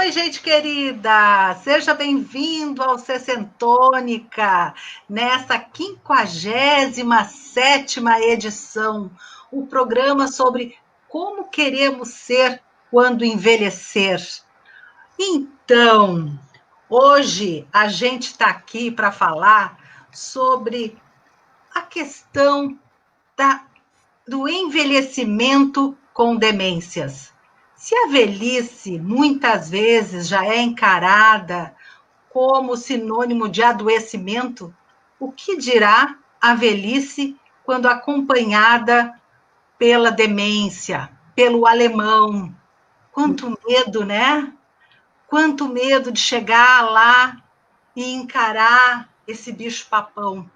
Oi, gente querida! Seja bem-vindo ao Sessentônica, nessa 57ª edição, o programa sobre como queremos ser quando envelhecer. Então, hoje a gente está aqui para falar sobre a questão do envelhecimento com demências. Se a velhice muitas vezes já é encarada como sinônimo de adoecimento, o que dirá a velhice quando acompanhada pela demência, pelo alemão? Quanto medo, né? Quanto medo de chegar lá e encarar esse bicho-papão.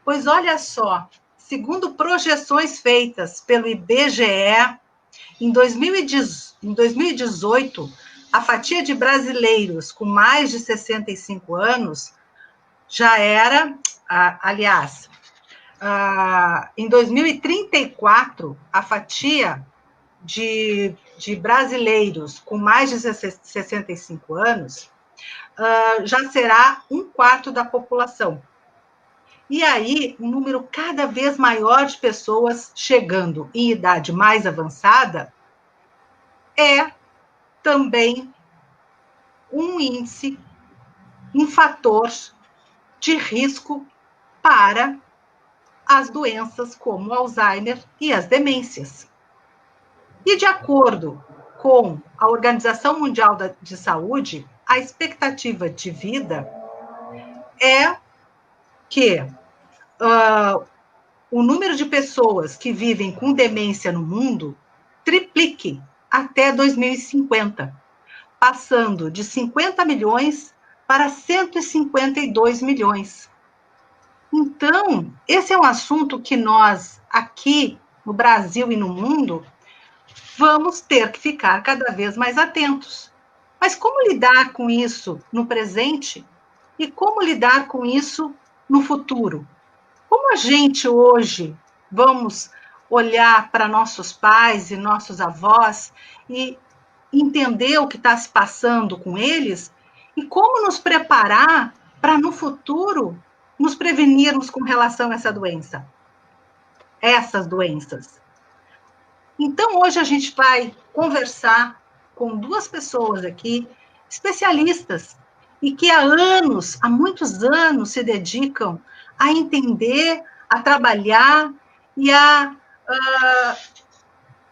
Pois olha só, segundo projeções feitas pelo IBGE, em 2018, a fatia de brasileiros com mais de 65 anos já era, aliás, em 2034, a fatia de brasileiros com mais de 65 anos já será 1/4 da população. E aí, um número cada vez maior de pessoas chegando em idade mais avançada é também um índice, um fator de risco para as doenças como Alzheimer e as demências. E de acordo com a Organização Mundial de Saúde, a expectativa de vida é que o número de pessoas que vivem com demência no mundo triplique até 2050, passando de 50 milhões para 152 milhões. Então, esse é um assunto que nós, aqui no Brasil e no mundo, vamos ter que ficar cada vez mais atentos. Mas como lidar com isso no presente e como lidar com isso no futuro? Como a gente hoje vamos olhar para nossos pais e nossos avós e entender o que está se passando com eles e como nos preparar para, no futuro, nos prevenirmos com relação a essa doença, essas doenças. Então, hoje a gente vai conversar com duas pessoas aqui, especialistas, e que há muitos anos, se dedicam a entender, a trabalhar e a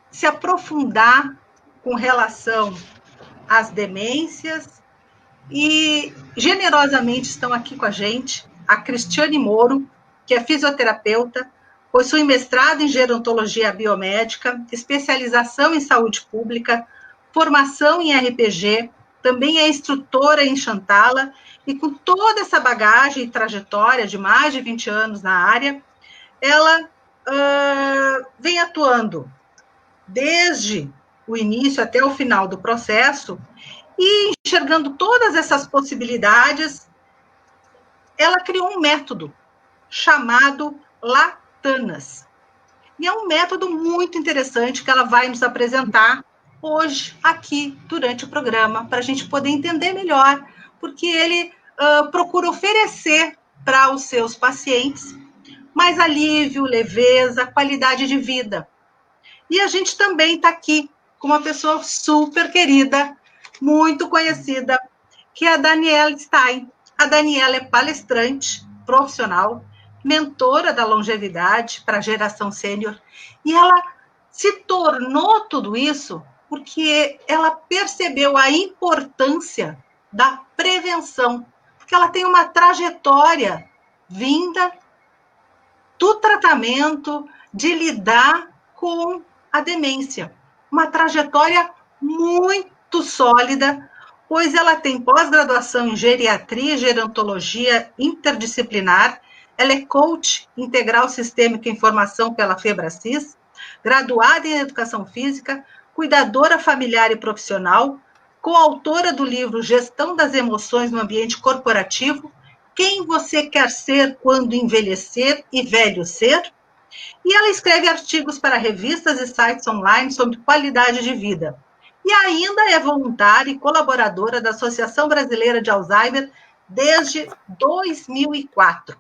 se aprofundar com relação às demências, e generosamente estão aqui com a gente a Cristiane Moro, que é fisioterapeuta, possui mestrado em gerontologia biomédica, especialização em saúde pública, formação em RPG, também é instrutora em Chantala, e com toda essa bagagem e trajetória de mais de 20 anos na área, ela vem atuando desde o início até o final do processo, e enxergando todas essas possibilidades, ela criou um método chamado Latanas. E é um método muito interessante que ela vai nos apresentar hoje, aqui, durante o programa, para a gente poder entender melhor, porque ele procura oferecer para os seus pacientes mais alívio, leveza, qualidade de vida. E a gente também está aqui com uma pessoa super querida, muito conhecida, que é a Daniela Stein. A Daniela é palestrante profissional, mentora da longevidade para a geração sênior, e ela se tornou tudo isso porque ela percebeu a importância da prevenção, porque ela tem uma trajetória vinda do tratamento, de lidar com a demência. Uma trajetória muito sólida, pois ela tem pós-graduação em geriatria e gerontologia interdisciplinar, ela é coach integral sistêmica em formação pela Febracis, graduada em educação física, cuidadora familiar e profissional, coautora do livro Gestão das Emoções no Ambiente Corporativo, Quem Você Quer Ser Quando Envelhecer e Velho Ser, e ela escreve artigos para revistas e sites online sobre qualidade de vida. e ainda é voluntária e colaboradora da Associação Brasileira de Alzheimer desde 2004.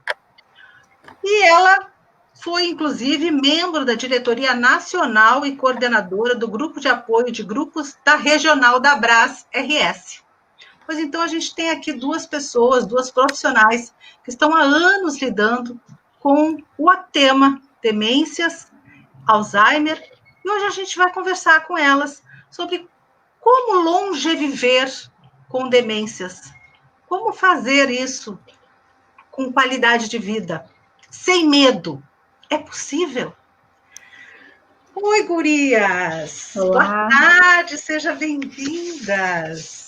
E ela foi, inclusive, membro da diretoria nacional e coordenadora do grupo de apoio de grupos da regional da Abras-RS. Pois então, a gente tem aqui duas pessoas, duas profissionais, que estão há anos lidando com o tema demências, Alzheimer, e hoje a gente vai conversar com elas sobre como longeviver com demências, como fazer isso com qualidade de vida, sem medo. É possível? Oi, gurias! Olá. Boa tarde, sejam bem-vindas!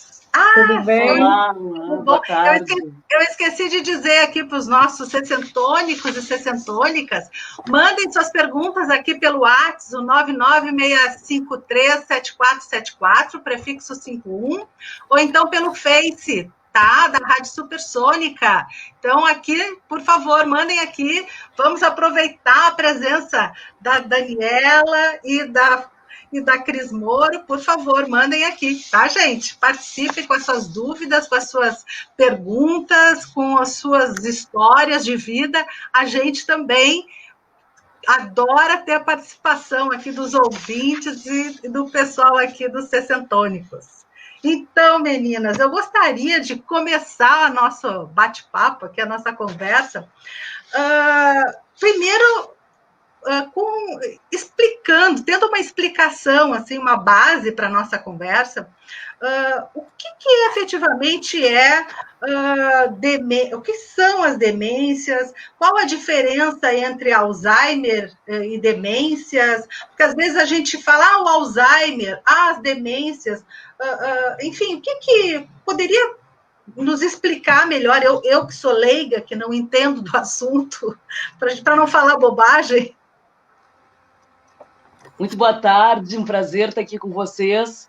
Tudo bem? Olá, boa tarde. Eu esqueci de dizer aqui para os nossos sessentônicos e sessentônicas, mandem suas perguntas aqui pelo WhatsApp, o 996537474, prefixo 51, ou então pelo Face, tá? Da Rádio Supersônica. Então, aqui, por favor, mandem aqui. Vamos aproveitar a presença da Daniela e da Cris Moro, por favor, mandem aqui, tá, gente? Participem com as suas dúvidas, com as suas perguntas, com as suas histórias de vida. A gente também adora ter a participação aqui dos ouvintes e do pessoal aqui dos Sessentônicos. Então, meninas, eu gostaria de começar o nosso bate-papo, aqui a nossa conversa, primeiro explicando, tendo uma explicação, assim, uma base para a nossa conversa, o que efetivamente o que são as demências, qual a diferença entre Alzheimer e demências, porque às vezes a gente fala, o Alzheimer, as demências, enfim, o que poderia nos explicar melhor, eu que sou leiga, que não entendo do assunto, para não falar bobagem. Muito boa tarde, um prazer estar aqui com vocês.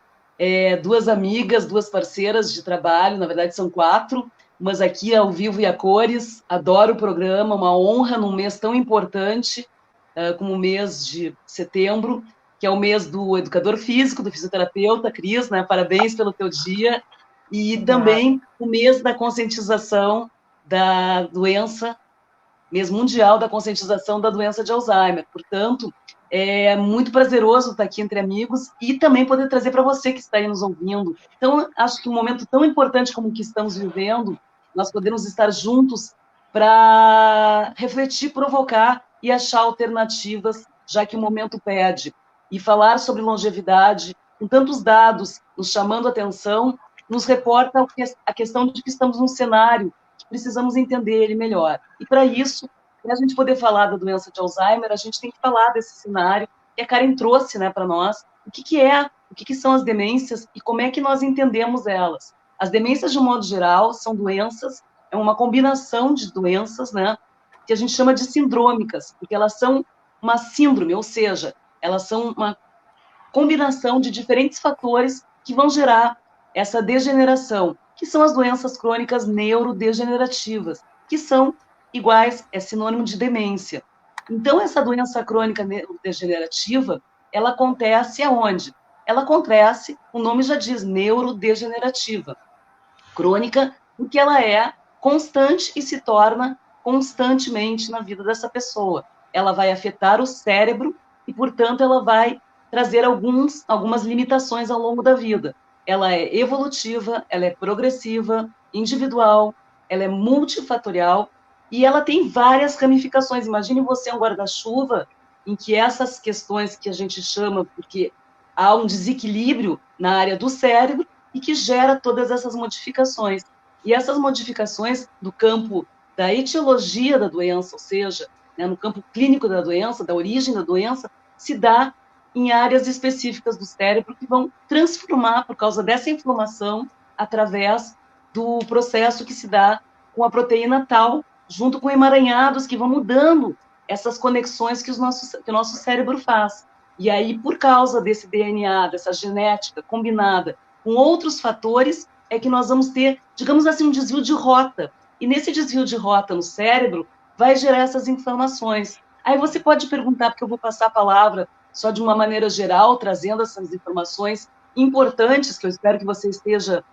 Duas amigas, duas parceiras de trabalho, na verdade são 4, mas aqui ao vivo e a cores. Adoro o programa, uma honra num mês tão importante como o mês de setembro, que é o mês do educador físico, do fisioterapeuta, Cris, né? Parabéns pelo teu dia. E também o mês da conscientização da doença, mês mundial da conscientização da doença de Alzheimer. Portanto, é muito prazeroso estar aqui entre amigos e também poder trazer para você que está aí nos ouvindo. Então, acho que um momento tão importante como o que estamos vivendo, nós podemos estar juntos para refletir, provocar e achar alternativas, já que o momento pede. E falar sobre longevidade, com tantos dados nos chamando a atenção, nos reporta a questão de que estamos num cenário que precisamos entender ele melhor. E para isso, para a gente poder falar da doença de Alzheimer, a gente tem que falar desse cenário que a Karen trouxe, né, para nós, o que são as demências e como é que nós entendemos elas. As demências, de um modo geral, são doenças, é uma combinação de doenças, né, que a gente chama de sindrômicas, porque elas são uma síndrome, ou seja, elas são uma combinação de diferentes fatores que vão gerar essa degeneração, que são as doenças crônicas neurodegenerativas, que são iguais, é sinônimo de demência. Então, essa doença crônica neurodegenerativa, ela acontece aonde? Ela acontece, o nome já diz, neurodegenerativa. Crônica, porque ela é constante e se torna constantemente na vida dessa pessoa. Ela vai afetar o cérebro e, portanto, ela vai trazer algumas limitações ao longo da vida. Ela é evolutiva, ela é progressiva, individual, ela é multifatorial, e ela tem várias ramificações. Imagine você um guarda-chuva em que essas questões que a gente chama, porque há um desequilíbrio na área do cérebro e que gera todas essas modificações. E essas modificações do campo da etiologia da doença, ou seja, né, no campo clínico da doença, da origem da doença, se dá em áreas específicas do cérebro que vão transformar, por causa dessa inflamação, através do processo que se dá com a proteína tal, junto com emaranhados que vão mudando essas conexões que o nosso cérebro faz. E aí, por causa desse DNA, dessa genética combinada com outros fatores, é que nós vamos ter, digamos assim, um desvio de rota. E nesse desvio de rota no cérebro, vai gerar essas informações. Aí você pode perguntar, porque eu vou passar a palavra só de uma maneira geral, trazendo essas informações importantes, que eu espero que você esteja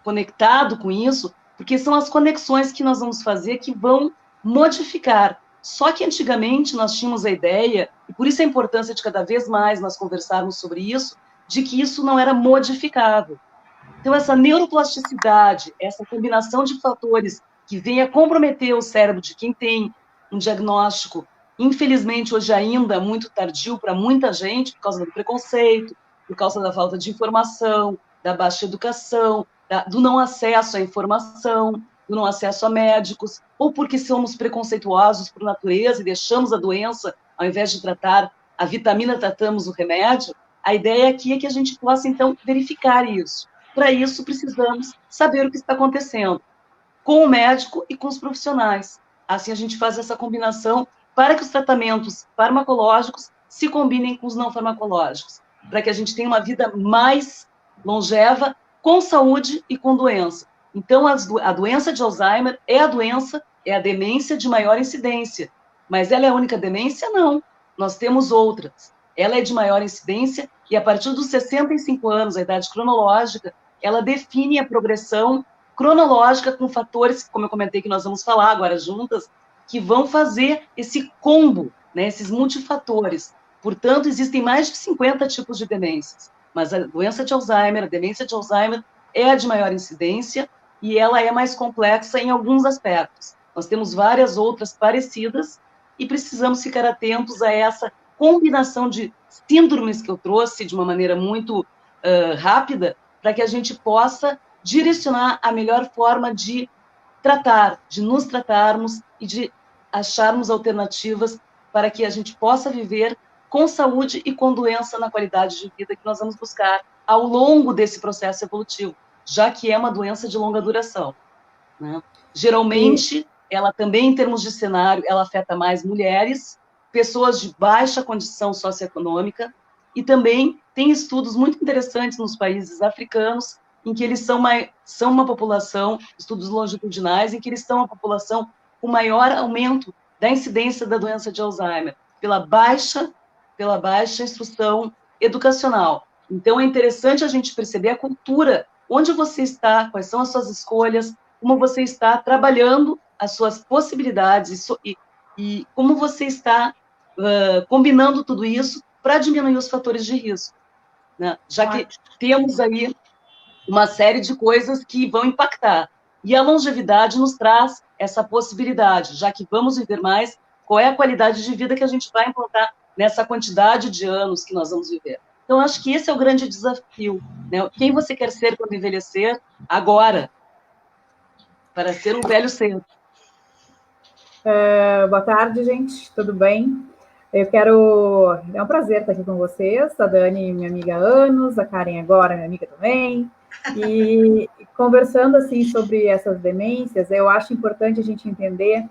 conectado com isso, porque são as conexões que nós vamos fazer que vão modificar. Só que antigamente nós tínhamos a ideia, e por isso a importância de cada vez mais nós conversarmos sobre isso, de que isso não era modificável. Então, essa neuroplasticidade, essa combinação de fatores que vem a comprometer o cérebro de quem tem um diagnóstico, infelizmente, hoje ainda muito tardio para muita gente, por causa do preconceito, por causa da falta de informação, da baixa educação, do não acesso à informação, do não acesso a médicos, ou porque somos preconceituosos por natureza e deixamos a doença, ao invés de tratar a vitamina, tratamos o remédio. A ideia aqui é que a gente possa, então, verificar isso. Para isso, precisamos saber o que está acontecendo com o médico e com os profissionais. Assim, a gente faz essa combinação para que os tratamentos farmacológicos se combinem com os não farmacológicos, para que a gente tenha uma vida mais longeva, com saúde e com doença. Então, a doença de Alzheimer é a demência de maior incidência. Mas ela é a única demência? Não. Nós temos outras. Ela é de maior incidência e, a partir dos 65 anos, a idade cronológica, ela define a progressão cronológica com fatores, como eu comentei, que nós vamos falar agora juntas, que vão fazer esse combo, né, esses multifatores. Portanto, existem mais de 50 tipos de demências, mas a doença de Alzheimer, a demência de Alzheimer é a de maior incidência e ela é mais complexa em alguns aspectos. Nós temos várias outras parecidas e precisamos ficar atentos a essa combinação de síndromes que eu trouxe de uma maneira muito rápida, para que a gente possa direcionar a melhor forma de tratar, de nos tratarmos e de acharmos alternativas para que a gente possa viver com saúde e com doença na qualidade de vida que nós vamos buscar ao longo desse processo evolutivo, já que é uma doença de longa duração, né? Geralmente, ela também, em termos de cenário, ela afeta mais mulheres, pessoas de baixa condição socioeconômica, e também tem estudos muito interessantes nos países africanos, em que eles são uma população, estudos longitudinais, em que eles são uma população com maior aumento da incidência da doença de Alzheimer, pela baixa instrução educacional. Então, é interessante a gente perceber a cultura, onde você está, quais são as suas escolhas, como você está trabalhando as suas possibilidades e como você está combinando tudo isso para diminuir os fatores de risco, né? Já que temos aí uma série de coisas que vão impactar. E a longevidade nos traz essa possibilidade, já que vamos viver mais, qual é a qualidade de vida que a gente vai implantar nessa quantidade de anos que nós vamos viver. Então, acho que esse é o grande desafio, né? Quem você quer ser quando envelhecer? Agora, para ser um velho cedo. Boa tarde, gente, tudo bem? É um prazer estar aqui com vocês, a Dani, minha amiga há anos, a Karen agora, minha amiga também, e conversando, assim, sobre essas demências, eu acho importante a gente entender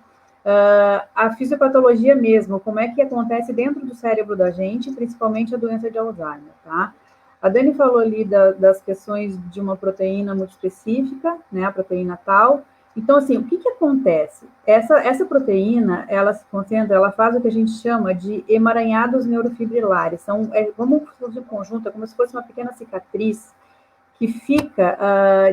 a fisiopatologia mesmo, como é que acontece dentro do cérebro da gente, principalmente a doença de Alzheimer, tá? A Dani falou ali das questões de uma proteína muito específica, né, a proteína tal. Então, assim, o que acontece? Essa proteína, ela se concentra, ela faz o que a gente chama de emaranhados neurofibrilares. Vamos fazer um conjunto, é como se fosse uma pequena cicatriz que fica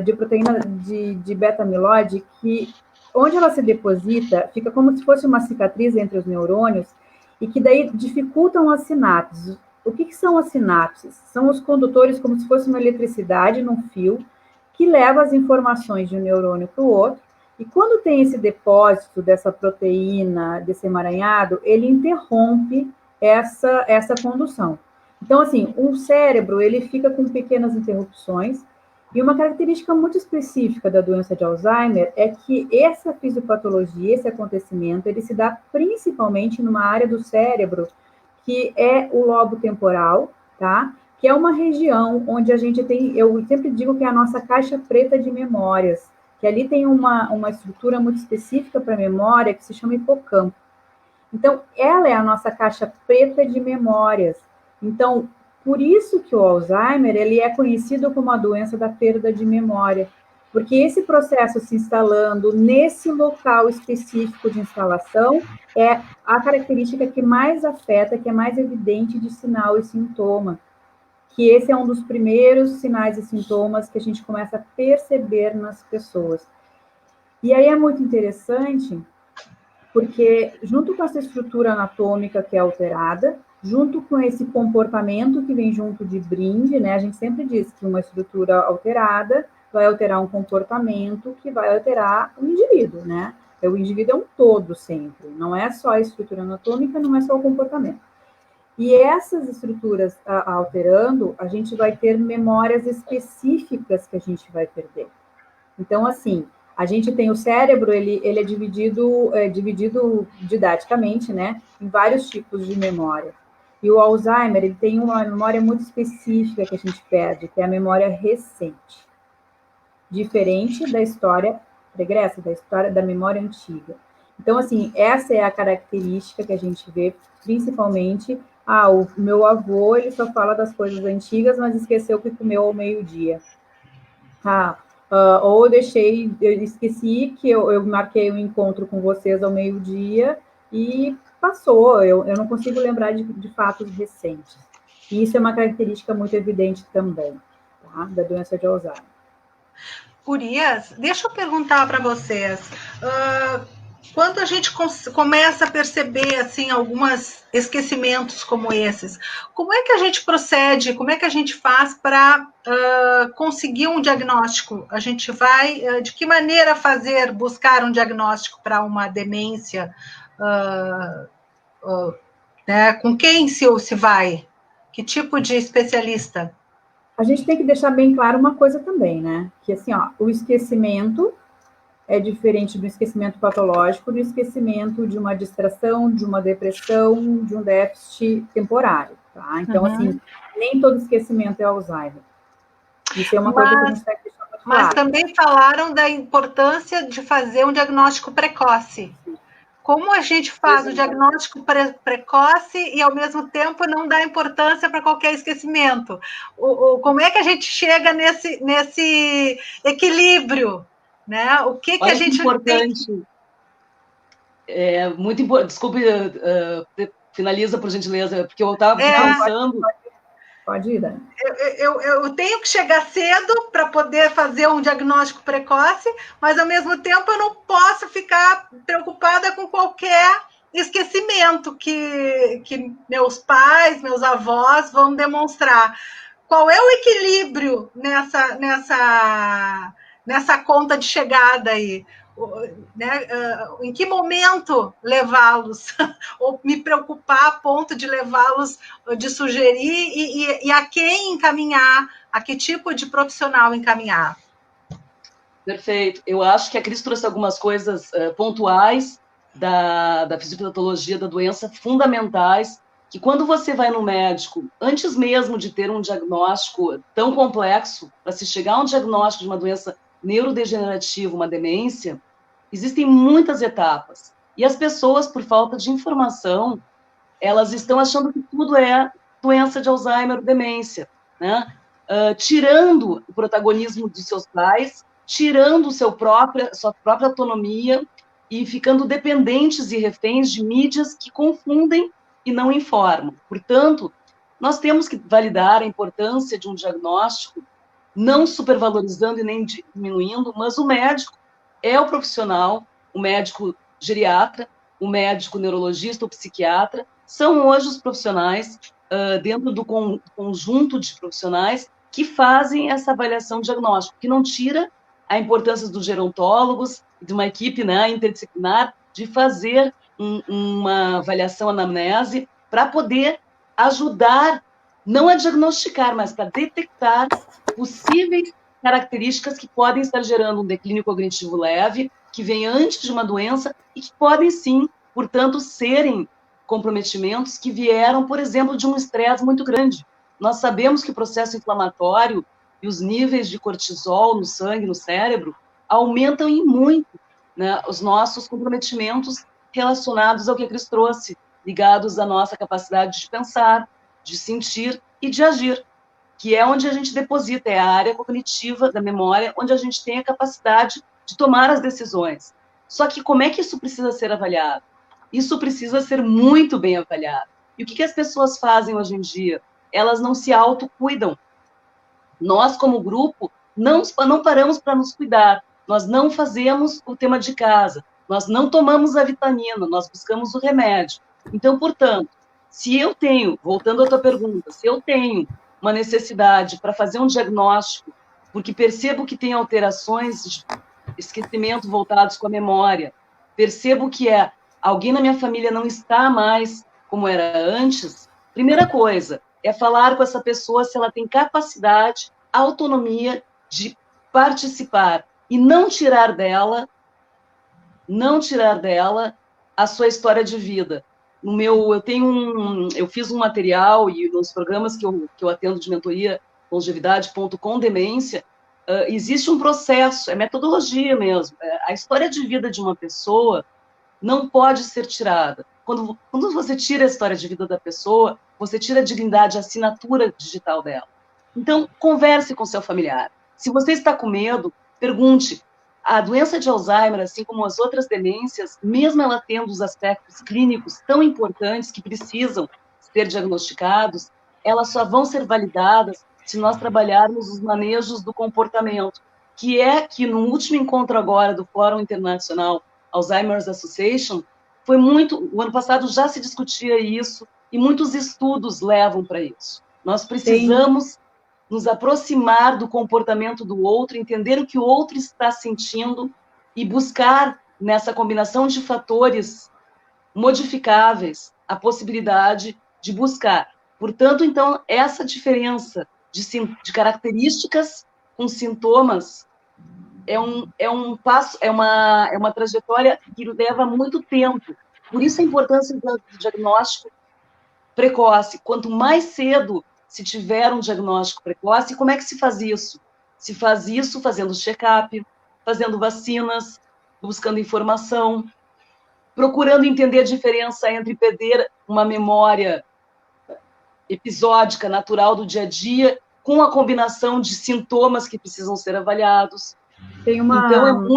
de proteína de beta-amiloide, que onde ela se deposita, fica como se fosse uma cicatriz entre os neurônios, e que daí dificultam as sinapses. O que são as sinapses? São os condutores, como se fosse uma eletricidade num fio, que leva as informações de um neurônio para o outro, e quando tem esse depósito dessa proteína, desse emaranhado, ele interrompe essa condução. Então, assim, o cérebro, ele fica com pequenas interrupções, e uma característica muito específica da doença de Alzheimer é que essa fisiopatologia, esse acontecimento, ele se dá principalmente numa área do cérebro que é o lobo temporal, tá? Que é uma região onde a gente tem, eu sempre digo que é a nossa caixa preta de memórias, que ali tem uma estrutura muito específica para memória que se chama hipocampo. Então, ela é a nossa caixa preta de memórias. Então, por isso que o Alzheimer, ele é conhecido como a doença da perda de memória, porque esse processo se instalando nesse local específico de instalação é a característica que mais afeta, que é mais evidente de sinal e sintoma. que esse é um dos primeiros sinais e sintomas que a gente começa a perceber nas pessoas. E aí é muito interessante, porque junto com essa estrutura anatômica que é alterada, junto com esse comportamento que vem junto de brinde, né? A gente sempre diz que uma estrutura alterada vai alterar um comportamento que vai alterar o indivíduo, né? O indivíduo é um todo sempre, não é só a estrutura anatômica, não é só o comportamento. E essas estruturas alterando, a gente vai ter memórias específicas que a gente vai perder. Então, assim, a gente tem o cérebro, ele é dividido didaticamente, né, em vários tipos de memória. E o Alzheimer, ele tem uma memória muito específica que a gente perde, que é a memória recente. Diferente da história pregressa, da história da memória antiga. Então, assim, essa é a característica que a gente vê, principalmente, o meu avô, ele só fala das coisas antigas, mas esqueceu que comeu ao meio-dia. Ou eu esqueci que eu marquei um encontro com vocês ao meio-dia e passou, eu não consigo lembrar de fatos recentes. E isso é uma característica muito evidente também, tá? Da doença de Alzheimer. Gurias, deixa eu perguntar para vocês. Quando a gente começa a perceber assim alguns esquecimentos como esses, como é que a gente procede, como é que a gente faz para conseguir um diagnóstico? A gente vai, de que maneira buscar um diagnóstico para uma demência? Né? Com quem se vai? Que tipo de especialista? A gente tem que deixar bem claro uma coisa também, né? Que assim, o esquecimento é diferente do esquecimento patológico, do esquecimento de uma distração, de uma depressão, de um déficit temporário, tá? Então, assim, nem todo esquecimento é Alzheimer. Isso é uma coisa que a gente tem que deixar muito claro. Mas também falaram da importância de fazer um diagnóstico precoce. Como a gente faz o diagnóstico precoce e, ao mesmo tempo, não dá importância para qualquer esquecimento? Como é que a gente chega nesse equilíbrio? Né? O que a gente importante. Tem... muito importante. Desculpe, finaliza, por gentileza, porque eu estava pensando... Pode ir, Dani. Eu tenho que chegar cedo para poder fazer um diagnóstico precoce, mas, ao mesmo tempo, eu não posso ficar preocupada com qualquer esquecimento que meus pais, meus avós vão demonstrar. Qual é o equilíbrio nessa conta de chegada aí? Né? Em que momento levá-los, ou me preocupar a ponto de levá-los, de sugerir e a quem encaminhar, a que tipo de profissional encaminhar? Perfeito. Eu acho que a Cris trouxe algumas coisas pontuais da fisiopatologia da doença, fundamentais, que quando você vai no médico, antes mesmo de ter um diagnóstico tão complexo, para se chegar a um diagnóstico de uma doença neurodegenerativa, uma demência, existem muitas etapas. E as pessoas, por falta de informação, elas estão achando que tudo é doença de Alzheimer ou demência, né? Tirando o protagonismo de seus pais, tirando sua própria autonomia e ficando dependentes e reféns de mídias que confundem e não informam. Portanto, nós temos que validar a importância de um diagnóstico, não supervalorizando e nem diminuindo, mas o médico é o profissional, o médico geriatra, o médico neurologista ou psiquiatra, são hoje os profissionais, dentro do conjunto de profissionais, que fazem essa avaliação diagnóstica, que não tira a importância dos gerontólogos, de uma equipe, né, interdisciplinar, de fazer uma avaliação anamnese para poder ajudar, não a diagnosticar, mas para detectar possíveis características que podem estar gerando um declínio cognitivo leve, que vem antes de uma doença e que podem, sim, portanto, serem comprometimentos que vieram, por exemplo, de um estresse muito grande. Nós sabemos que o processo inflamatório e os níveis de cortisol no sangue, no cérebro, aumentam em muito, né, os nossos comprometimentos relacionados ao que a Cris trouxe, ligados à nossa capacidade de pensar, de sentir e de agir, que é onde a gente deposita, é a área cognitiva da memória, onde a gente tem a capacidade de tomar as decisões. Só que como é que isso precisa ser avaliado? Isso precisa ser muito bem avaliado. E o que as pessoas fazem hoje em dia? elas não se autocuidam. Nós, como grupo, não paramos para nos cuidar, nós não fazemos o tema de casa, nós não tomamos a vitamina, nós buscamos o remédio. Então, portanto, se eu tenho, voltando à tua pergunta, se eu tenho uma necessidade para fazer um diagnóstico, porque percebo que tem alterações de esquecimento voltados com a memória, percebo que alguém na minha família não está mais como era antes, primeira coisa é falar com essa pessoa se ela tem capacidade, autonomia de participar e não tirar dela a sua história de vida. Eu fiz um material e nos programas que eu atendo de mentoria, longevidade.com demência, existe um processo, é metodologia mesmo. A história de vida de uma pessoa não pode ser tirada. Quando você tira a história de vida da pessoa, você tira a dignidade, a assinatura digital dela. Então, converse com seu familiar. Se você está com medo, pergunte. A doença de Alzheimer, assim como as outras demências, mesmo ela tendo os aspectos clínicos tão importantes que precisam ser diagnosticados, elas só vão ser validadas se nós trabalharmos os manejos do comportamento, que no último encontro agora do Fórum Internacional Alzheimer's Association, o ano passado já se discutia isso, e muitos estudos levam para isso. Nós precisamos nos aproximar do comportamento do outro, entender o que o outro está sentindo e buscar, nessa combinação de fatores modificáveis, a possibilidade de buscar. Portanto, então, essa diferença de características com sintomas é um passo, é uma trajetória que leva muito tempo. Por isso a importância do diagnóstico precoce. Quanto mais cedo se tiver um diagnóstico precoce, como é que se faz isso? Se faz isso fazendo check-up, fazendo vacinas, buscando informação, procurando entender a diferença entre perder uma memória episódica, natural do dia a dia, com a combinação de sintomas que precisam ser avaliados. Então,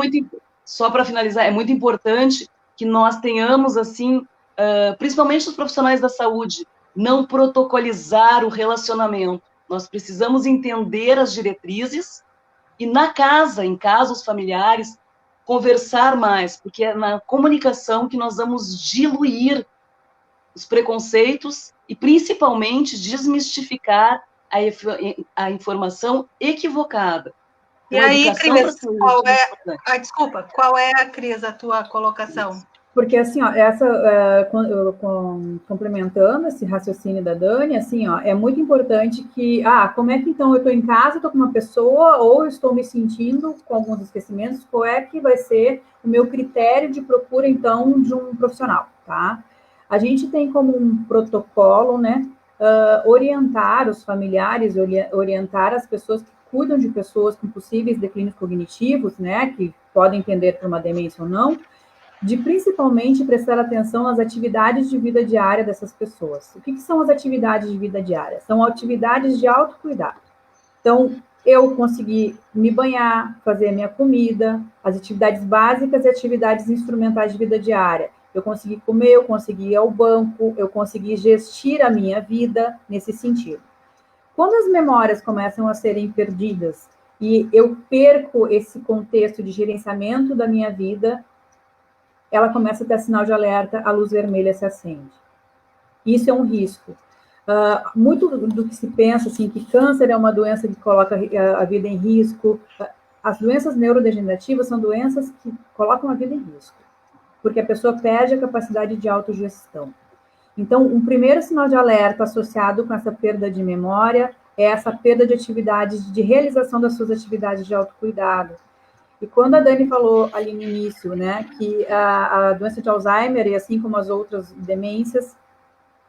só para finalizar, é muito importante que nós tenhamos, assim, principalmente os profissionais da saúde, não protocolizar o relacionamento. Nós precisamos entender as diretrizes e, em casos familiares, conversar mais, porque é na comunicação que nós vamos diluir os preconceitos e, principalmente, desmistificar a informação equivocada. E aí, Cris, qual é, Cris, a tua colocação? Porque, assim, ó, complementando esse raciocínio da Dani, assim, ó, é muito importante que, como é que, então, eu estou em casa, estou com uma pessoa, ou eu estou me sentindo com alguns esquecimentos, qual é que vai ser o meu critério de procura, então, de um profissional, tá? A gente tem como um protocolo, né, orientar os familiares, orientar as pessoas que cuidam de pessoas com possíveis declínios cognitivos, né, que podem tender para uma demência ou não, de principalmente prestar atenção nas atividades de vida diária dessas pessoas. O que são as atividades de vida diária? São atividades de autocuidado. Então, eu consegui me banhar, fazer a minha comida, as atividades básicas e atividades instrumentais de vida diária. Eu consegui comer, eu consegui ir ao banco, eu consegui gestir a minha vida nesse sentido. Quando as memórias começam a serem perdidas e eu perco esse contexto de gerenciamento da minha vida, ela começa a ter sinal de alerta, a luz vermelha se acende. Isso é um risco. Muito do que se pensa, assim, que câncer é uma doença que coloca a vida em risco. As doenças neurodegenerativas são doenças que colocam a vida em risco, porque a pessoa perde a capacidade de autogestão. Então, um primeiro sinal de alerta associado com essa perda de memória é essa perda de atividades, de realização das suas atividades de autocuidado. E quando a Dani falou ali no início, né, que a doença de Alzheimer, e assim como as outras demências,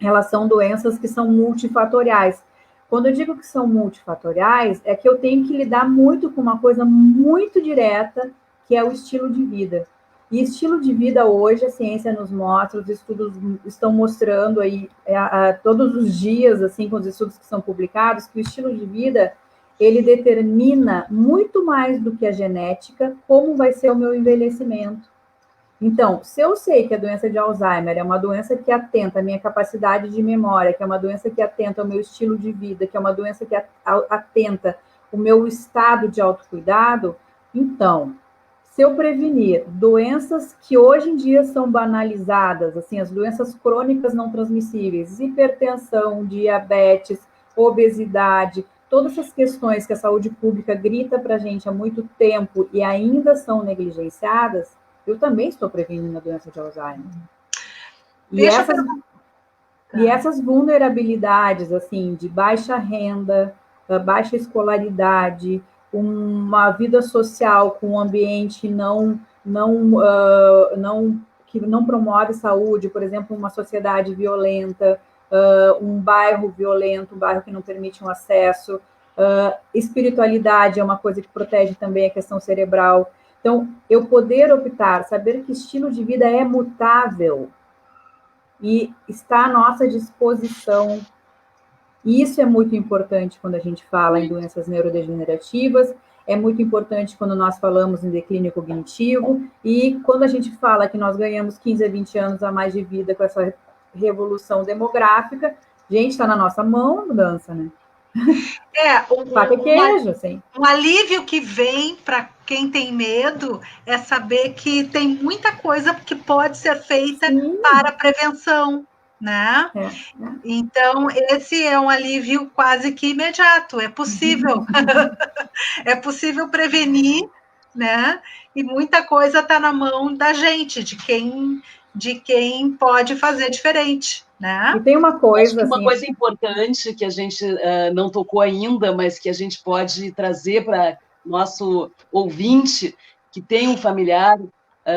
elas são doenças que são multifatoriais. Quando eu digo que são multifatoriais, é que eu tenho que lidar muito com uma coisa muito direta, que é o estilo de vida. E estilo de vida hoje, a ciência nos mostra, os estudos estão mostrando aí, todos os dias, assim, com os estudos que são publicados, que o estilo de vida, ele determina muito mais do que a genética, como vai ser o meu envelhecimento. Então, se eu sei que a doença de Alzheimer é uma doença que atenta à minha capacidade de memória, que é uma doença que atenta ao meu estilo de vida, que é uma doença que atenta ao meu estado de autocuidado, então, se eu prevenir doenças que hoje em dia são banalizadas, assim, as doenças crônicas não transmissíveis, hipertensão, diabetes, obesidade, todas essas questões que a saúde pública grita para a gente há muito tempo e ainda são negligenciadas, eu também estou prevenindo a doença de Alzheimer. E essas vulnerabilidades, assim, de baixa renda, baixa escolaridade, uma vida social com um ambiente que não promove saúde, por exemplo, uma sociedade violenta, um bairro violento, um bairro que não permite um acesso, espiritualidade é uma coisa que protege também a questão cerebral. Então, eu poder optar, saber que estilo de vida é mutável e está à nossa disposição. E isso é muito importante quando a gente fala em doenças neurodegenerativas, é muito importante quando nós falamos em declínio cognitivo, e quando a gente fala que nós ganhamos 15 a 20 anos a mais de vida com essa revolução demográfica, gente, está na nossa mão a mudança, né? Um alívio que vem para quem tem medo é saber que tem muita coisa que pode ser feita para a prevenção, né? Então, esse é um alívio quase que imediato, é possível. É possível prevenir, né? E muita coisa está na mão da gente, de quem pode fazer diferente, né? E tem uma coisa, uma coisa importante que a gente não tocou ainda, mas que a gente pode trazer para nosso ouvinte que tem um familiar,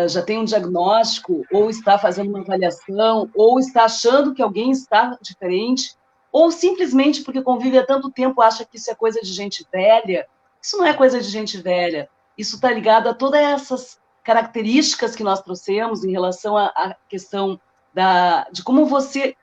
já tem um diagnóstico, ou está fazendo uma avaliação, ou está achando que alguém está diferente, ou simplesmente porque convive há tanto tempo acha que isso é coisa de gente velha. Isso não é coisa de gente velha. Isso está ligado a todas essas características que nós trouxemos em relação à questão de como você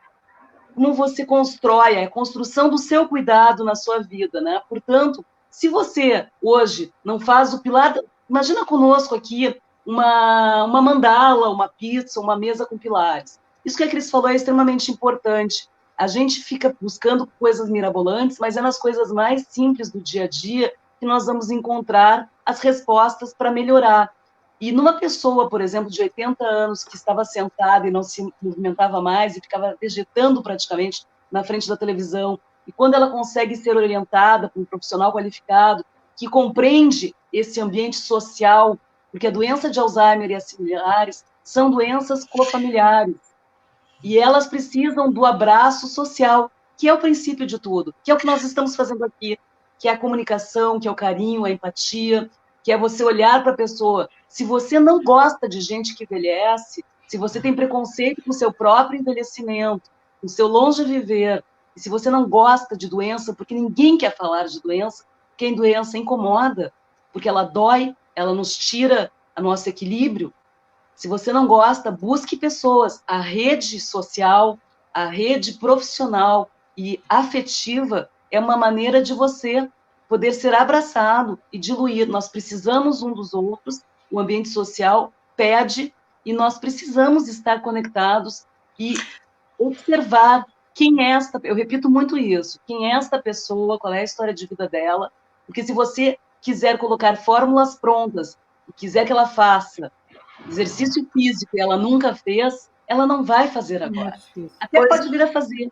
constrói, a construção do seu cuidado na sua vida, né? Portanto, se você hoje não faz o pilar, imagina conosco aqui uma mandala, uma pizza, uma mesa com pilares. Isso que a Cris falou é extremamente importante. A gente fica buscando coisas mirabolantes, mas é nas coisas mais simples do dia a dia que nós vamos encontrar as respostas para melhorar. E numa pessoa, por exemplo, de 80 anos, que estava sentada e não se movimentava mais e ficava vegetando praticamente na frente da televisão, e quando ela consegue ser orientada por um profissional qualificado, que compreende esse ambiente social, porque a doença de Alzheimer e as similares são doenças cofamiliares, e elas precisam do abraço social, que é o princípio de tudo, que é o que nós estamos fazendo aqui, que é a comunicação, que é o carinho, a empatia, que é você olhar para a pessoa. Se você não gosta de gente que envelhece, se você tem preconceito com o seu próprio envelhecimento, com o seu longe viver, e se você não gosta de doença, porque ninguém quer falar de doença, porque a doença incomoda, porque ela dói, ela nos tira o nosso equilíbrio. Se você não gosta, busque pessoas. A rede social, a rede profissional e afetiva é uma maneira de você poder ser abraçado e diluir. Nós precisamos um dos outros, o ambiente social pede, e nós precisamos estar conectados e observar quem é esta, eu repito muito isso, quem é esta pessoa, qual é a história de vida dela, porque se você quiser colocar fórmulas prontas e quiser que ela faça exercício físico e ela nunca fez, ela não vai fazer agora. Até pode vir a fazer.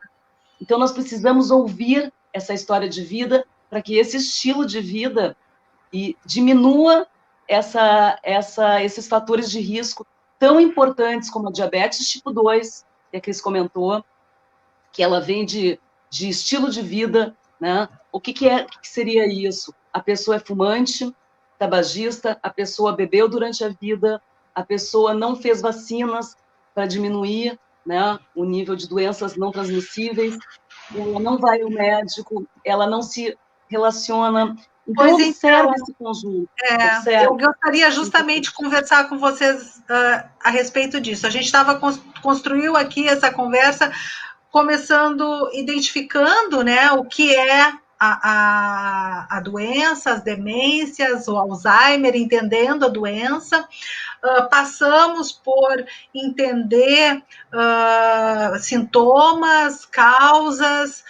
Então, nós precisamos ouvir essa história de vida para que esse estilo de vida diminua esses fatores de risco tão importantes como a diabetes tipo 2, que a Cris comentou, que ela vem de estilo de vida, né? O que seria isso? A pessoa é fumante, tabagista, a pessoa bebeu durante a vida, a pessoa não fez vacinas para diminuir, né, o nível de doenças não transmissíveis, ela não vai ao médico, ela não se relaciona. Então, observe esse conjunto. Eu gostaria justamente de conversar com vocês a respeito disso. A gente construiu aqui essa conversa começando, identificando, né, o que é a doença, as demências, o Alzheimer, entendendo a doença, passamos por entender sintomas, causas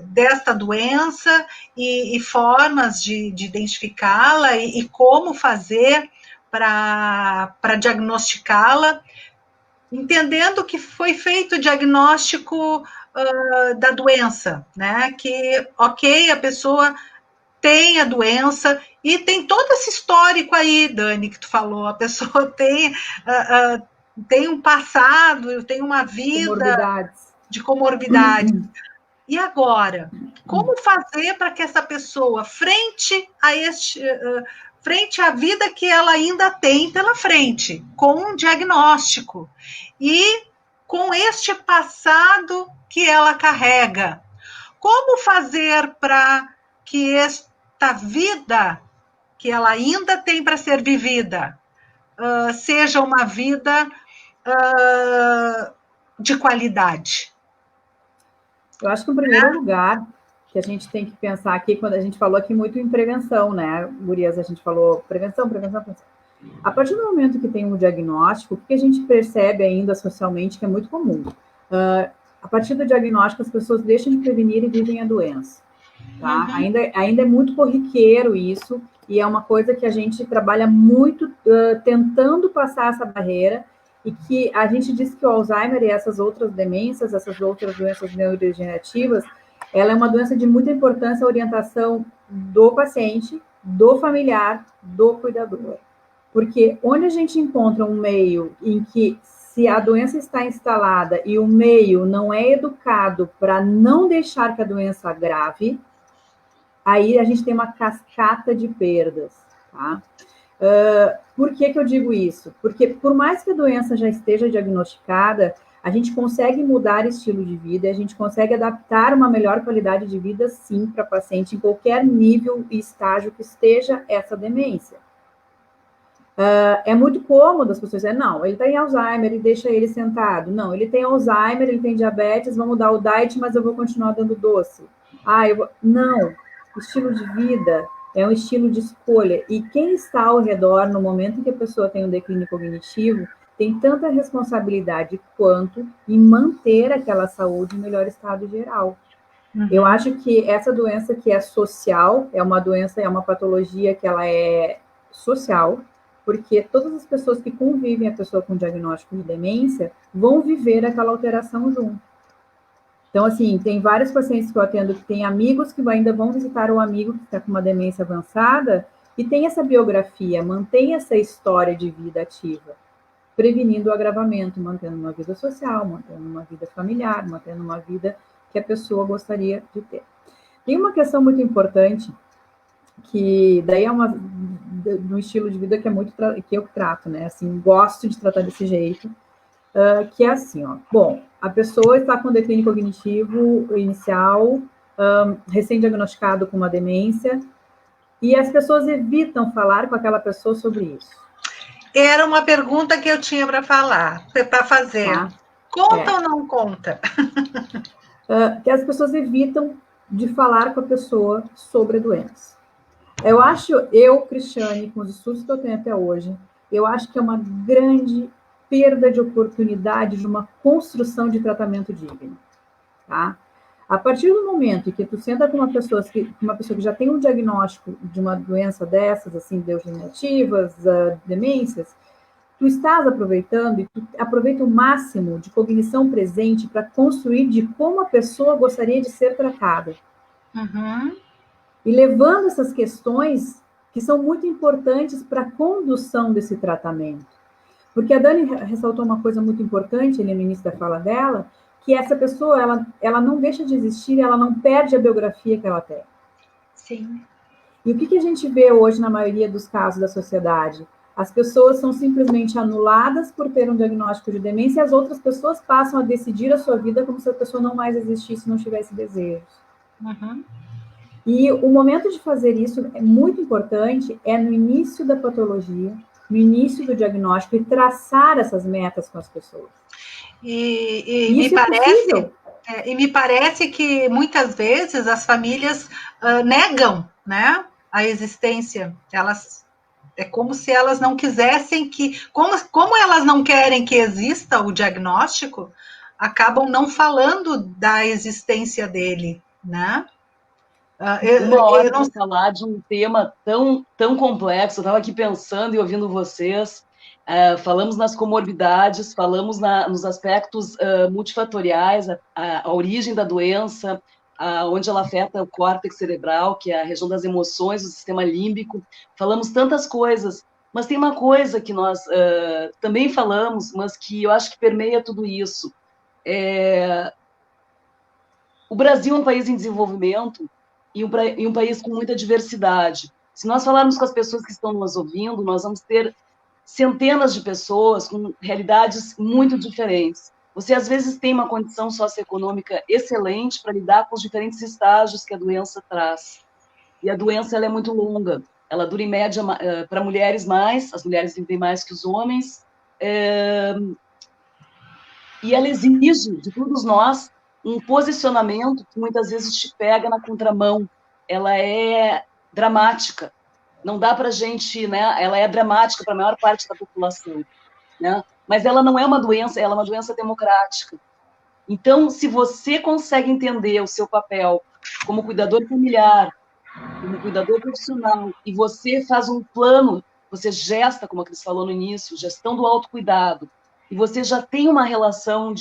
desta doença e formas de identificá-la e como fazer para diagnosticá-la, entendendo que foi feito o diagnóstico da doença, né? Que, ok, a pessoa tem a doença e tem todo esse histórico aí, Dani, que tu falou, a pessoa tem um passado, tem uma vida de comorbidades. E agora, como fazer para que essa pessoa, frente à vida que ela ainda tem pela frente, com um diagnóstico e com este passado que ela carrega, como fazer para que esta vida que ela ainda tem para ser vivida seja uma vida de qualidade? Eu acho que, em primeiro lugar, que a gente tem que pensar aqui, quando a gente falou aqui muito em prevenção, né, Gurias? A gente falou prevenção. A partir do momento que tem um diagnóstico, o que a gente percebe ainda socialmente que é muito comum? A partir do diagnóstico, as pessoas deixam de prevenir e vivem a doença. Tá? Ainda é muito corriqueiro isso, e é uma coisa que a gente trabalha muito tentando passar essa barreira, e que a gente diz que o Alzheimer e essas outras demências, essas outras doenças neurodegenerativas, ela é uma doença de muita importância a orientação do paciente, do familiar, do cuidador. Porque onde a gente encontra um meio em que, se a doença está instalada e o meio não é educado para não deixar que a doença agrave, aí a gente tem uma cascata de perdas, tá? Por que eu digo isso? Porque por mais que a doença já esteja diagnosticada, a gente consegue mudar estilo de vida, a gente consegue adaptar uma melhor qualidade de vida, sim, para paciente em qualquer nível e estágio que esteja essa demência. É muito cômodo as pessoas dizerem, não, ele tem Alzheimer e deixa ele sentado. Não, ele tem Alzheimer, ele tem diabetes, vamos mudar o diet, mas eu vou continuar dando doce. Não, estilo de vida é um estilo de escolha. E quem está ao redor, no momento em que a pessoa tem um declínio cognitivo, tem tanta responsabilidade quanto em manter aquela saúde em melhor estado geral. Eu acho que essa doença que é social, é uma doença, é uma patologia que ela é social, porque todas as pessoas que convivem a pessoa com diagnóstico de demência vão viver aquela alteração junto. Então, assim, tem vários pacientes que eu atendo que têm amigos que ainda vão visitar o amigo que está com uma demência avançada e tem essa biografia, mantém essa história de vida ativa, prevenindo o agravamento, mantendo uma vida social, mantendo uma vida familiar, mantendo uma vida que a pessoa gostaria de ter. Tem uma questão muito importante, que daí é no estilo de vida que é muito que eu trato, né? Assim, gosto de tratar desse jeito, que é assim, ó. Bom, a pessoa está com declínio cognitivo inicial, recém-diagnosticado com uma demência, e as pessoas evitam falar com aquela pessoa sobre isso. Era uma pergunta que eu tinha para fazer. Tá. Conta ou não conta? Que as pessoas evitam de falar com a pessoa sobre a doença. Cristiane, com os estudos que eu tenho até hoje, eu acho que é uma grande perda de oportunidade de uma construção de tratamento digno, tá? A partir do momento em que tu senta com uma pessoa que já tem um diagnóstico de uma doença dessas, assim, degenerativas, demências, tu estás aproveitando e tu aproveita o máximo de cognição presente para construir de como a pessoa gostaria de ser tratada. E levando essas questões que são muito importantes para a condução desse tratamento. Porque a Dani ressaltou uma coisa muito importante ali no início da fala dela, que essa pessoa, ela não deixa de existir, ela não perde a biografia que ela tem. Sim. E o que a gente vê hoje na maioria dos casos da sociedade? As pessoas são simplesmente anuladas por ter um diagnóstico de demência e as outras pessoas passam a decidir a sua vida como se a pessoa não mais existisse, não tivesse desejos. E o momento de fazer isso é muito importante, é no início da patologia, no início do diagnóstico, e traçar essas metas com as pessoas. E me parece que muitas vezes as famílias negam, né, a existência. Elas É como se elas não quisessem que... Como elas não querem que exista o diagnóstico, acabam não falando da existência dele, né? Uma hora Eu não... para falar de um tema tão complexo, eu estava aqui pensando e ouvindo vocês, falamos nas comorbidades, falamos nos aspectos multifatoriais, a origem da doença, onde ela afeta o córtex cerebral, que é a região das emoções, o sistema límbico, falamos tantas coisas, mas tem uma coisa que nós também falamos, mas que eu acho que permeia tudo isso. O Brasil é um país em desenvolvimento e um país com muita diversidade. Se nós falarmos com as pessoas que estão nos ouvindo, nós vamos ter centenas de pessoas com realidades muito diferentes. Você, às vezes, tem uma condição socioeconômica excelente para lidar com os diferentes estágios que a doença traz. E a doença ela é muito longa. Ela dura, em média, para mulheres mais, as mulheres vivem mais que os homens, e ela exige de todos nós um posicionamento que muitas vezes te pega na contramão. Ela é dramática. Não dá para a gente, né? Ela é dramática para a maior parte da população, né? Mas ela não é uma doença, ela é uma doença democrática. Então, se você consegue entender o seu papel como cuidador familiar, como cuidador profissional, e você faz um plano, você gesta, como a Cris falou no início, gestão do autocuidado, e você já tem uma relação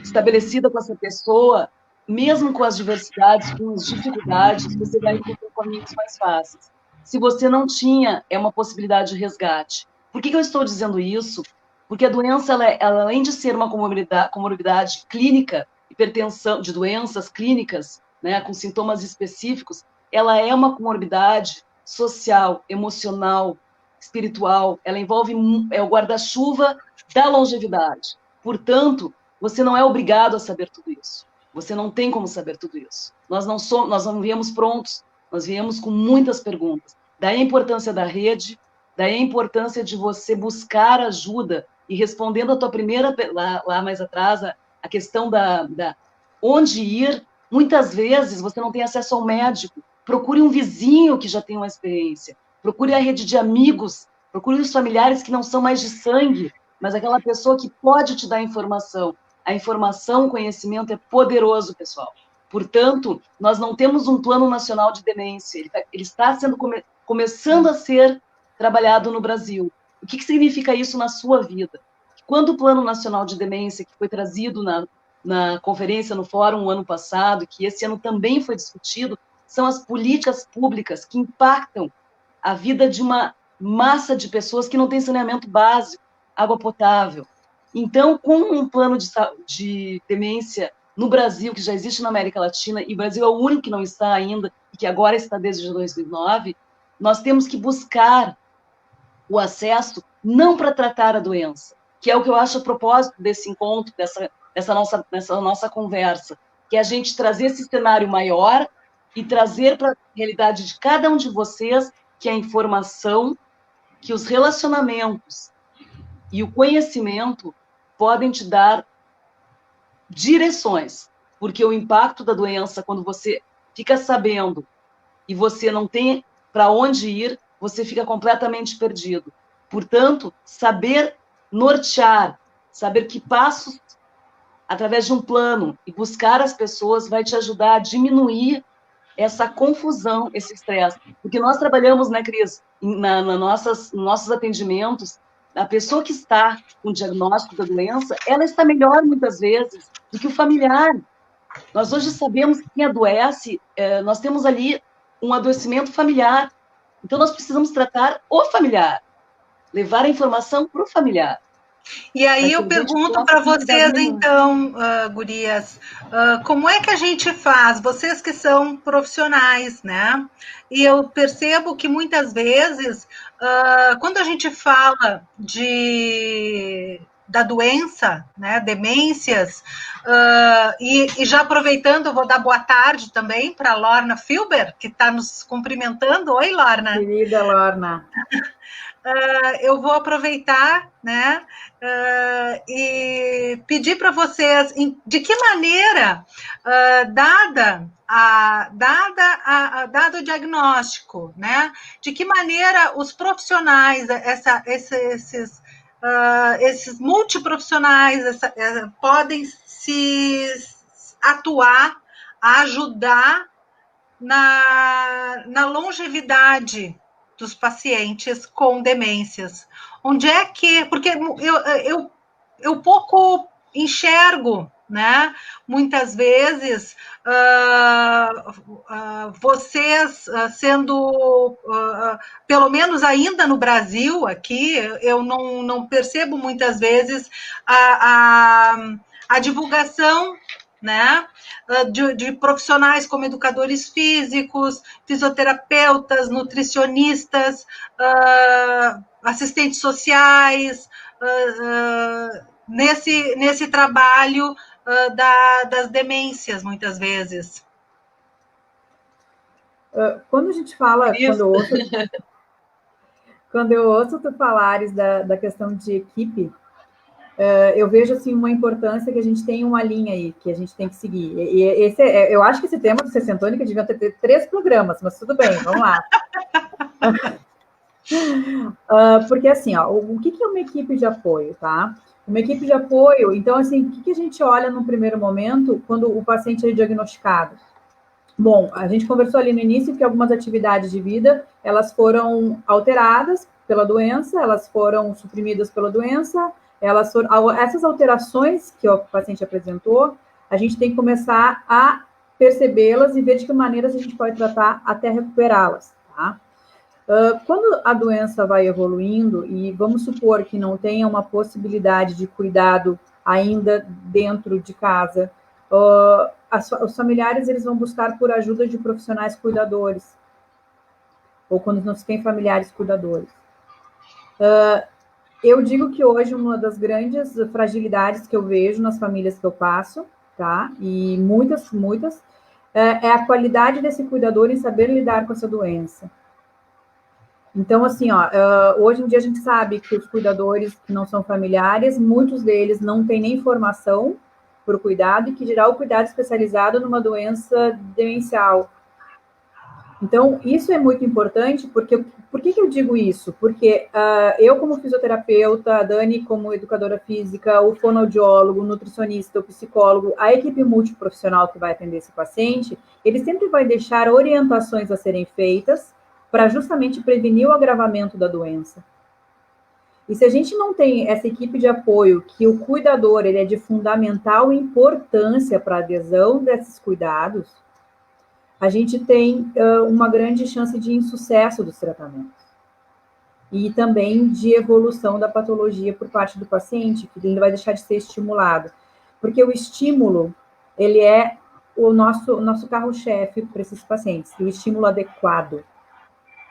estabelecida com essa pessoa, mesmo com as diversidades, com as dificuldades, você vai encontrar caminhos mais fáceis. Se você não tinha, é uma possibilidade de resgate. Por que eu estou dizendo isso? Porque a doença, ela, além de ser uma comorbidade clínica, hipertensão, de doenças clínicas, né, com sintomas específicos, ela é uma comorbidade social, emocional, espiritual, ela envolve o guarda-chuva da longevidade. Portanto, você não é obrigado a saber tudo isso. Você não tem como saber tudo isso. Nós não viemos prontos, nós viemos com muitas perguntas. Daí a importância da rede, daí a importância de você buscar ajuda. E respondendo a tua primeira, lá mais atrás, a questão da onde ir, muitas vezes você não tem acesso ao médico. Procure um vizinho que já tem uma experiência. Procure a rede de amigos. Procure os familiares que não são mais de sangue, mas aquela pessoa que pode te dar informação. A informação, o conhecimento é poderoso, pessoal. Portanto, nós não temos um plano nacional de demência. Ele está sendo começando a ser trabalhado no Brasil. O que significa isso na sua vida? Quando o Plano Nacional de Demência, que foi trazido na conferência, no fórum, o ano passado, que esse ano também foi discutido, são as políticas públicas que impactam a vida de uma massa de pessoas que não tem saneamento básico, água potável. Então, com um plano de demência no Brasil, que já existe na América Latina, e o Brasil é o único que não está ainda, e que agora está desde 2009, nós temos que buscar o acesso não para tratar a doença, que é o que eu acho a propósito desse encontro, dessa nossa conversa, que é a gente trazer esse cenário maior e trazer para a realidade de cada um de vocês que a informação, que os relacionamentos e o conhecimento podem te dar direções, porque o impacto da doença, quando você fica sabendo e você não tem para onde ir, você fica completamente perdido. Portanto, saber nortear, saber que passos, através de um plano, e buscar as pessoas vai te ajudar a diminuir essa confusão, esse estresse. Porque nós trabalhamos, né, Cris, nos nossos atendimentos, a pessoa que está com o diagnóstico da doença, ela está melhor, muitas vezes, do que o familiar. Nós hoje sabemos que quem adoece, nós temos ali um adoecimento familiar. Então, nós precisamos tratar o familiar, levar a informação para o familiar. E aí eu pergunto para vocês, então, gurias, como é que a gente faz? Vocês que são profissionais, né? E eu percebo que muitas vezes, quando a gente fala da doença, né, demências, e já aproveitando, eu vou dar boa tarde também para a Lorna Filber, que está nos cumprimentando. Oi, Lorna. Querida Lorna. Eu vou aproveitar, né, e pedir para vocês de que maneira, dada dado o diagnóstico, né? De que maneira os profissionais, esses multiprofissionais podem se atuar, ajudar na longevidade dos pacientes com demências. Onde é que... Porque eu pouco enxergo, né? Muitas vezes, vocês sendo, pelo menos ainda no Brasil, aqui, eu não percebo muitas vezes a divulgação, né, de profissionais como educadores físicos, fisioterapeutas, nutricionistas, assistentes sociais, nesse trabalho das demências, muitas vezes. Quando a gente fala, quando eu ouço tu falares da questão de equipe, eu vejo assim uma importância que a gente tem uma linha aí que a gente tem que seguir. E eu acho que esse tema do Sessentônica devia ter 3 programas, mas tudo bem, vamos lá. Porque assim, ó, o que é uma equipe de apoio, tá? Uma equipe de apoio, então assim, o que a gente olha no primeiro momento quando o paciente é diagnosticado? Bom, a gente conversou ali no início que algumas atividades de vida, elas foram alteradas pela doença, elas foram suprimidas pela doença, essas alterações que o paciente apresentou, a gente tem que começar a percebê-las e ver de que maneiras a gente pode tratar até recuperá-las, tá? Quando a doença vai evoluindo, e vamos supor que não tenha uma possibilidade de cuidado ainda dentro de casa, os familiares eles vão buscar por ajuda de profissionais cuidadores, ou quando não se tem familiares cuidadores. Eu digo que hoje uma das grandes fragilidades que eu vejo nas famílias que eu passo, tá? E muitas, é a qualidade desse cuidador em saber lidar com essa doença. Então, assim, hoje em dia a gente sabe que os cuidadores que não são familiares, muitos deles não têm nem formação para o cuidado, e que dirá o cuidado especializado numa doença demencial. Então, isso é muito importante, porque... Por que eu digo isso? Porque eu, como fisioterapeuta, a Dani, como educadora física, o fonoaudiólogo, o nutricionista, o psicólogo, a equipe multiprofissional que vai atender esse paciente, ele sempre vai deixar orientações a serem feitas para justamente prevenir o agravamento da doença. E se a gente não tem essa equipe de apoio, que o cuidador ele é de fundamental importância para a adesão desses cuidados, a gente tem uma grande chance de insucesso dos tratamentos. E também de evolução da patologia por parte do paciente, que ele vai deixar de ser estimulado. Porque o estímulo, ele é o nosso carro-chefe para esses pacientes, o estímulo adequado.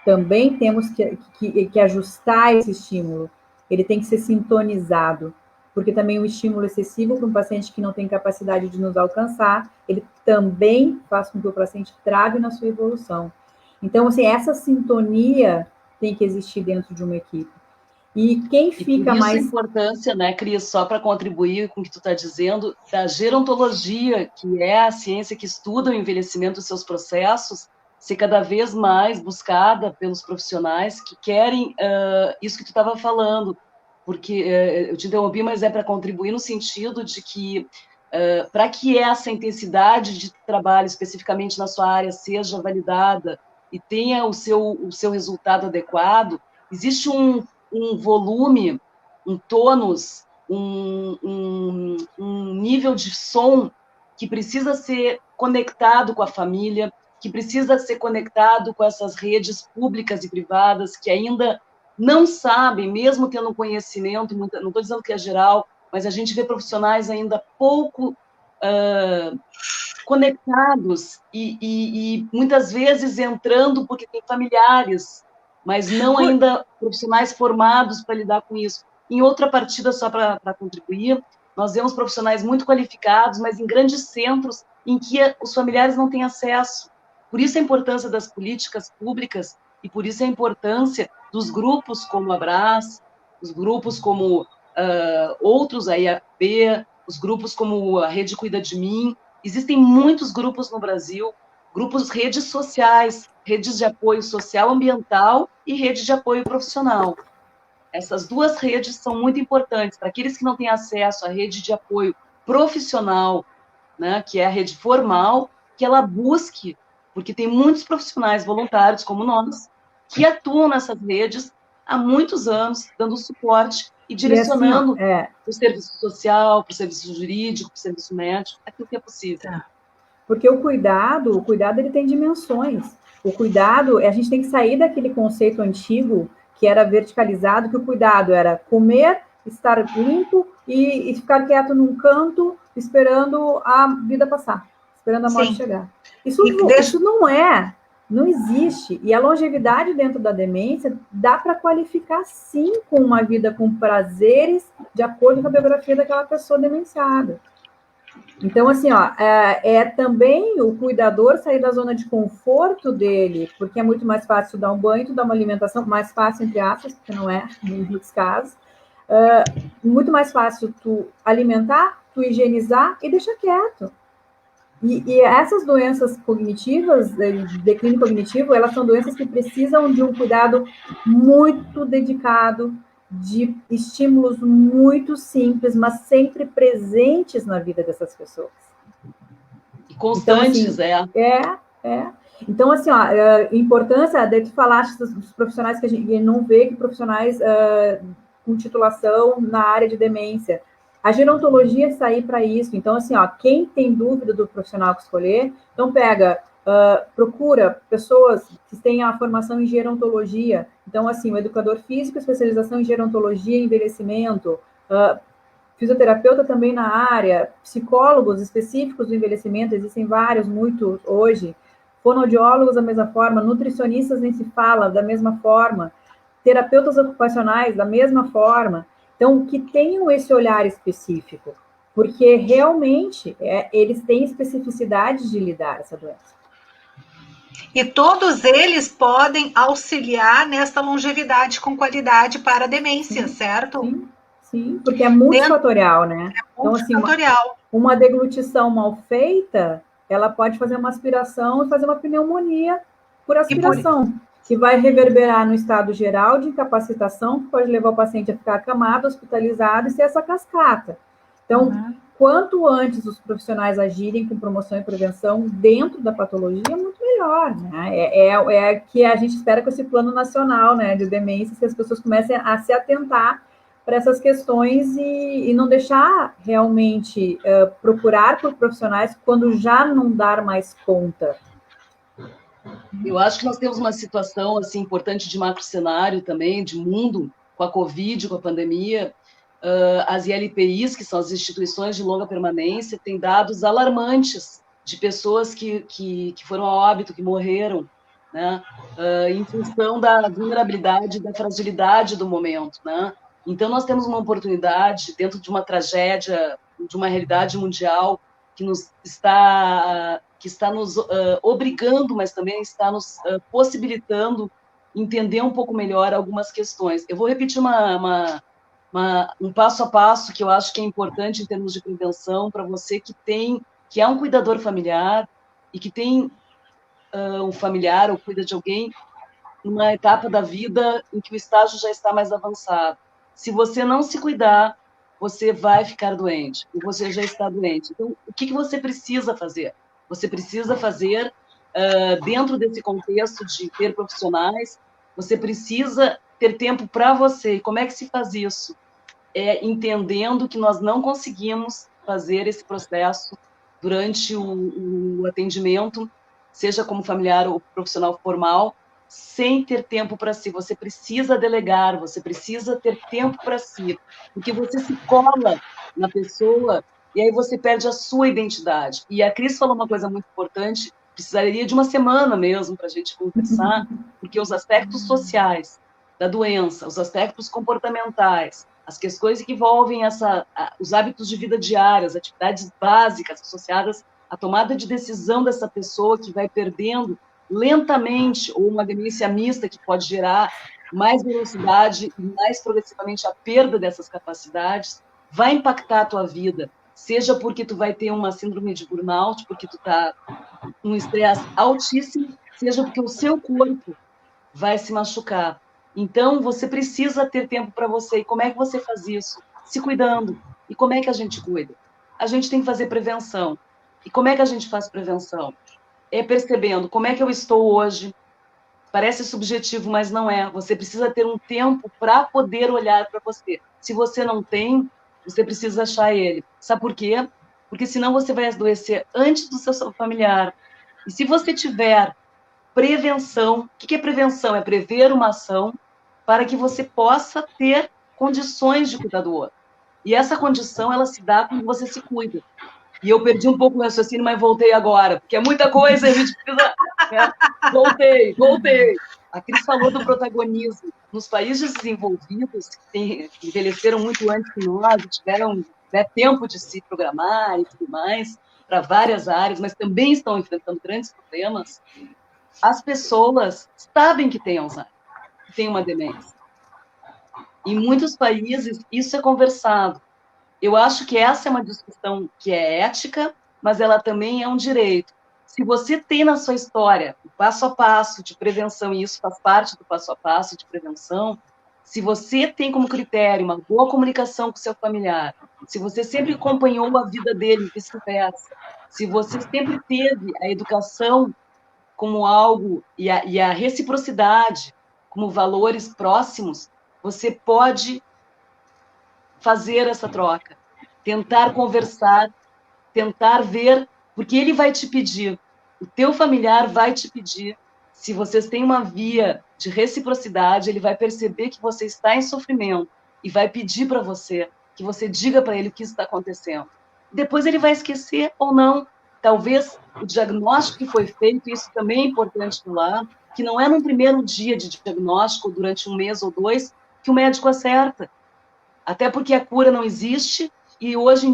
Também temos que ajustar esse estímulo, ele tem que ser sintonizado, porque também o estímulo excessivo para um paciente que não tem capacidade de nos alcançar, ele também faz com que o paciente trave na sua evolução. Então, assim, essa sintonia tem que existir dentro de uma equipe. E quem fica mais... Isso a importância, né, Cris, só para contribuir com o que tu está dizendo, da gerontologia, que é a ciência que estuda o envelhecimento dos seus processos, ser cada vez mais buscada pelos profissionais que querem isso que tu estava falando, porque eu te interrompi, mas é para contribuir no sentido de que, para que essa intensidade de trabalho, especificamente na sua área, seja validada e tenha o seu resultado adequado, existe um volume, um tônus, um nível de som que precisa ser conectado com a família, que precisa ser conectado com essas redes públicas e privadas que ainda não sabem, mesmo tendo conhecimento, não estou dizendo que é geral, mas a gente vê profissionais ainda pouco conectados e muitas vezes entrando porque tem familiares, mas não ainda profissionais formados para lidar com isso. Em outra partida, só para contribuir, nós vemos profissionais muito qualificados, mas em grandes centros em que os familiares não têm acesso. Por isso a importância das políticas públicas e por isso a importância dos grupos como a Abras, os grupos como outros, a IAP, os grupos como a Rede Cuida de Mim. Existem muitos grupos no Brasil grupos, redes sociais, redes de apoio social ambiental e rede de apoio profissional. Essas duas redes são muito importantes para aqueles que não têm acesso à rede de apoio profissional, né, que é a rede formal, que ela busque, porque tem muitos profissionais voluntários, como nós, que atuam nessas redes há muitos anos, dando suporte e direcionando para o serviço social, para o serviço jurídico, para o serviço médico, aquilo que é possível. Porque o cuidado ele tem dimensões. O cuidado, a gente tem que sair daquele conceito antigo que era verticalizado, que o cuidado era comer, estar limpo e ficar quieto num canto, esperando a vida passar, esperando a morte chegar. Isso não existe. E a longevidade dentro da demência dá para qualificar, sim, com uma vida com prazeres de acordo com a biografia daquela pessoa demenciada. Então, assim, é também o cuidador sair da zona de conforto dele, porque é muito mais fácil dar um banho, tu dar uma alimentação, mais fácil, entre aspas, porque não é, em muitos casos, muito mais fácil tu alimentar, tu higienizar e deixar quieto. E essas doenças cognitivas, declínio cognitivo, elas são doenças que precisam de um cuidado muito dedicado, de estímulos muito simples, mas sempre presentes na vida dessas pessoas. E constantes, então, assim, Então, assim, a importância, daí tu falaste dos profissionais que a gente não vê, que profissionais com titulação na área de demência. A gerontologia sair para isso. Então, assim, quem tem dúvida do profissional que escolher, então procura pessoas que tenham a formação em gerontologia. Então, assim, o educador físico, especialização em gerontologia e envelhecimento, fisioterapeuta também na área, psicólogos específicos do envelhecimento, existem vários, muitos hoje, fonoaudiólogos da mesma forma, nutricionistas nem se fala, da mesma forma, terapeutas ocupacionais da mesma forma. Então, que tenham esse olhar específico, porque realmente eles têm especificidade de lidar essa doença. E todos eles podem auxiliar nesta longevidade com qualidade para a demência, certo? Sim, porque é multifatorial, né? É multifatorial. Então, assim, uma deglutição mal feita, ela pode fazer uma aspiração e fazer uma pneumonia por aspiração, que vai reverberar no estado geral de incapacitação, que pode levar o paciente a ficar acamado, hospitalizado e ser essa cascata. Então, quanto antes os profissionais agirem com promoção e prevenção dentro da patologia, muito melhor, né? É que a gente espera com esse plano nacional, né, de demências, que as pessoas comecem a se atentar para essas questões e não deixar realmente procurar por profissionais quando já não dar mais conta. Eu acho que nós temos uma situação assim importante de macro cenário também, de mundo, com a Covid, com a pandemia. As ILPIs, que são as instituições de longa permanência, têm dados alarmantes de pessoas que foram a óbito, que morreram, né? Em função da vulnerabilidade, da fragilidade do momento, né? Então, nós temos uma oportunidade, dentro de uma tragédia, de uma realidade mundial, que está nos obrigando, mas também está nos possibilitando entender um pouco melhor algumas questões. Eu vou repetir um passo a passo que eu acho que é importante em termos de prevenção para você que é um cuidador familiar e que tem um familiar ou cuida de alguém numa etapa da vida em que o estágio já está mais avançado. Se você não se cuidar, você vai ficar doente, e você já está doente. Então, o que você precisa fazer? Você precisa fazer, dentro desse contexto de ter profissionais, você precisa ter tempo para você. E como é que se faz isso? Entendendo que nós não conseguimos fazer esse processo durante o atendimento, seja como familiar ou profissional formal, sem ter tempo para si. Você precisa delegar, você precisa ter tempo para si, porque você se cola na pessoa e aí você perde a sua identidade. E a Cris falou uma coisa muito importante, precisaria de uma semana mesmo para a gente conversar, porque os aspectos sociais da doença, os aspectos comportamentais, as questões que envolvem os hábitos de vida diária, as atividades básicas associadas à tomada de decisão dessa pessoa que vai perdendo lentamente, ou uma demência mista que pode gerar mais velocidade e mais progressivamente a perda dessas capacidades, vai impactar a tua vida. seja porque tu vai ter uma síndrome de burnout, porque tu tá num estresse altíssimo, seja porque o seu corpo vai se machucar. Então, você precisa ter tempo para você. E como é que você faz isso? Se cuidando. E como é que a gente cuida? A gente tem que fazer prevenção. E como é que a gente faz prevenção? É percebendo como é que eu estou hoje. Parece subjetivo, mas não é. Você precisa ter um tempo para poder olhar para você. Se você não tem, você precisa achar ele. Sabe por quê? Porque senão você vai adoecer antes do seu familiar. E se você tiver prevenção, o que é prevenção? É prever uma ação para que você possa ter condições de cuidar do outro. E essa condição, ela se dá quando você se cuida. E eu perdi um pouco o raciocínio, mas voltei agora, porque é muita coisa, a gente precisa... Né? Voltei. A Cris falou do protagonismo. Nos países desenvolvidos, que envelheceram muito antes que nós, tiveram tempo de se programar e tudo mais, para várias áreas, mas também estão enfrentando grandes problemas, as pessoas sabem que têm Alzheimer, que têm uma demência. Em muitos países, isso é conversado. Eu acho que essa é uma discussão que é ética, mas ela também é um direito. Se você tem na sua história o passo a passo de prevenção, e isso faz parte do passo a passo de prevenção, se você tem como critério uma boa comunicação com o seu familiar, se você sempre acompanhou a vida dele, vice-versa, se você sempre teve a educação como algo, e a reciprocidade como valores próximos, você pode fazer essa troca, tentar conversar, tentar ver, porque ele vai te pedir, o teu familiar vai te pedir, se vocês têm uma via de reciprocidade, ele vai perceber que você está em sofrimento e vai pedir para você que você diga para ele o que está acontecendo. Depois ele vai esquecer ou não. Talvez o diagnóstico que foi feito, isso também é importante falar, que não é no primeiro dia de diagnóstico, durante um mês ou 2, que o médico acerta. Até porque a cura não existe e hoje,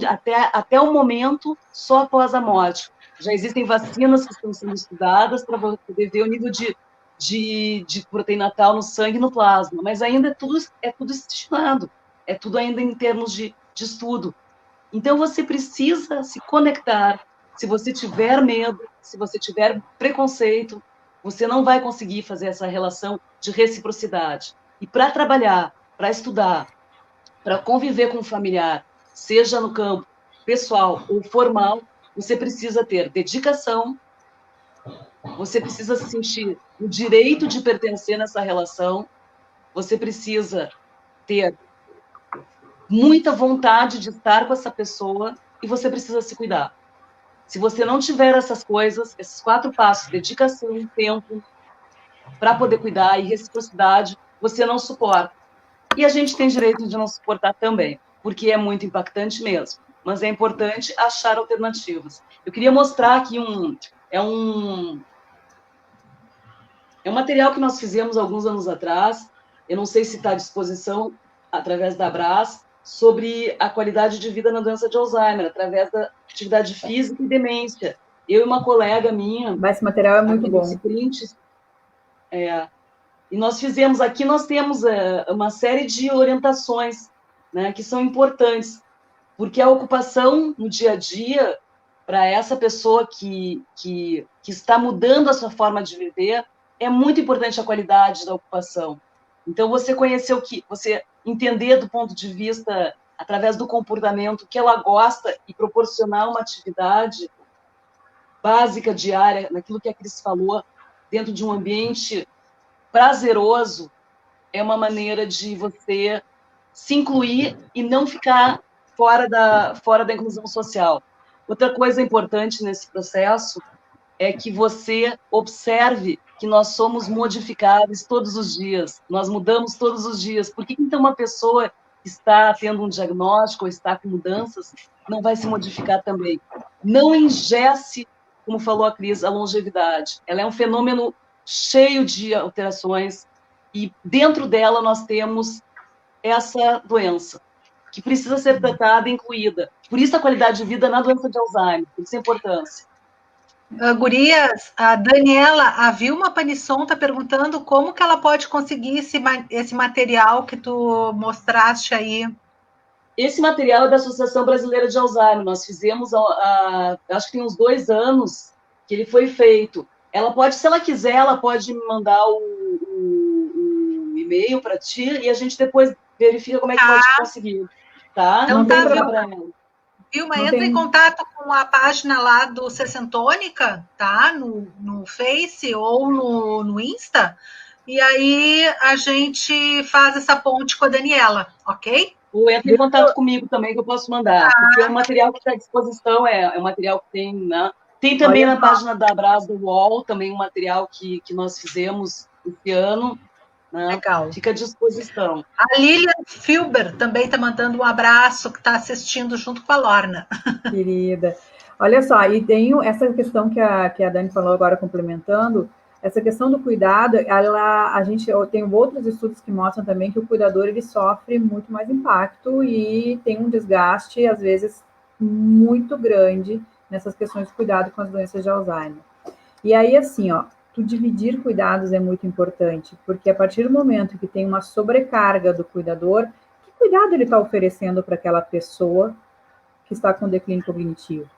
até o momento, só após a morte. Já existem vacinas que estão sendo estudadas para poder ver o nível de proteína tal no sangue e no plasma, mas ainda é tudo estimado, é tudo ainda em termos de estudo. Então, você precisa se conectar. Se você tiver medo, se você tiver preconceito, você não vai conseguir fazer essa relação de reciprocidade. E para trabalhar, para estudar, para conviver com o familiar, seja no campo pessoal ou formal, você precisa ter dedicação, você precisa se sentir o direito de pertencer nessa relação, você precisa ter muita vontade de estar com essa pessoa e você precisa se cuidar. Se você não tiver essas coisas, esses 4 passos, dedicação, tempo, para poder cuidar e reciprocidade, você não suporta. E a gente tem direito de não suportar também, porque é muito impactante mesmo. Mas é importante achar alternativas. Eu queria mostrar aqui um material que nós fizemos alguns anos atrás, eu não sei se está à disposição, através da Brás, sobre a qualidade de vida na doença de Alzheimer, através da atividade física e demência. Eu e uma colega minha... Mas esse material é muito bom. E nós fizemos aqui, nós temos uma série de orientações, né, que são importantes, porque a ocupação no dia a dia, para essa pessoa que está mudando a sua forma de viver, é muito importante a qualidade da ocupação. Então, você conhecer você entender do ponto de vista, através do comportamento, que ela gosta e proporcionar uma atividade básica, diária, naquilo que a Cris falou, dentro de um ambiente prazeroso, é uma maneira de você se incluir e não ficar fora da inclusão social. Outra coisa importante nesse processo é que você observe que nós somos modificáveis todos os dias, nós mudamos todos os dias. Por que então uma pessoa que está tendo um diagnóstico ou está com mudanças não vai se modificar também? Não engesse, como falou a Cris, a longevidade. Ela é um fenômeno cheio de alterações e dentro dela nós temos essa doença que precisa ser tratada e incluída. Por isso a qualidade de vida na doença de Alzheimer, por isso a importância. Gurias, a Daniela, a Vilma Panisson está perguntando como que ela pode conseguir esse material que tu mostraste aí. Esse material é da Associação Brasileira de Alzheimer. Nós fizemos, acho que tem uns 2 anos que ele foi feito. Ela pode, se ela quiser, ela pode me mandar o e-mail para ti e a gente depois verifica como é que pode conseguir, tá? Então tá, Vilma, entra em contato com a página lá do Sessentônica, tá? No Face ou no Insta, e aí a gente faz essa ponte com a Daniela, ok? Ou entra em contato comigo também, que eu posso mandar, porque o material que está à disposição é um material que tem, né? Tem também na página da Brás do UOL, também um material que nós fizemos esse ano, né? Legal. Fica à disposição. A Lilian Filber também está mandando um abraço, que está assistindo junto com a Lorna. Querida. Olha só, e tem essa questão que a Dani falou agora, complementando, essa questão do cuidado, eu tenho outros estudos que mostram também que o cuidador, ele sofre muito mais impacto e tem um desgaste, às vezes, muito grande nessas questões de cuidado com as doenças de Alzheimer. E aí, assim, ó, dividir cuidados é muito importante, porque a partir do momento que tem uma sobrecarga do cuidador, que cuidado ele está oferecendo para aquela pessoa que está com declínio cognitivo?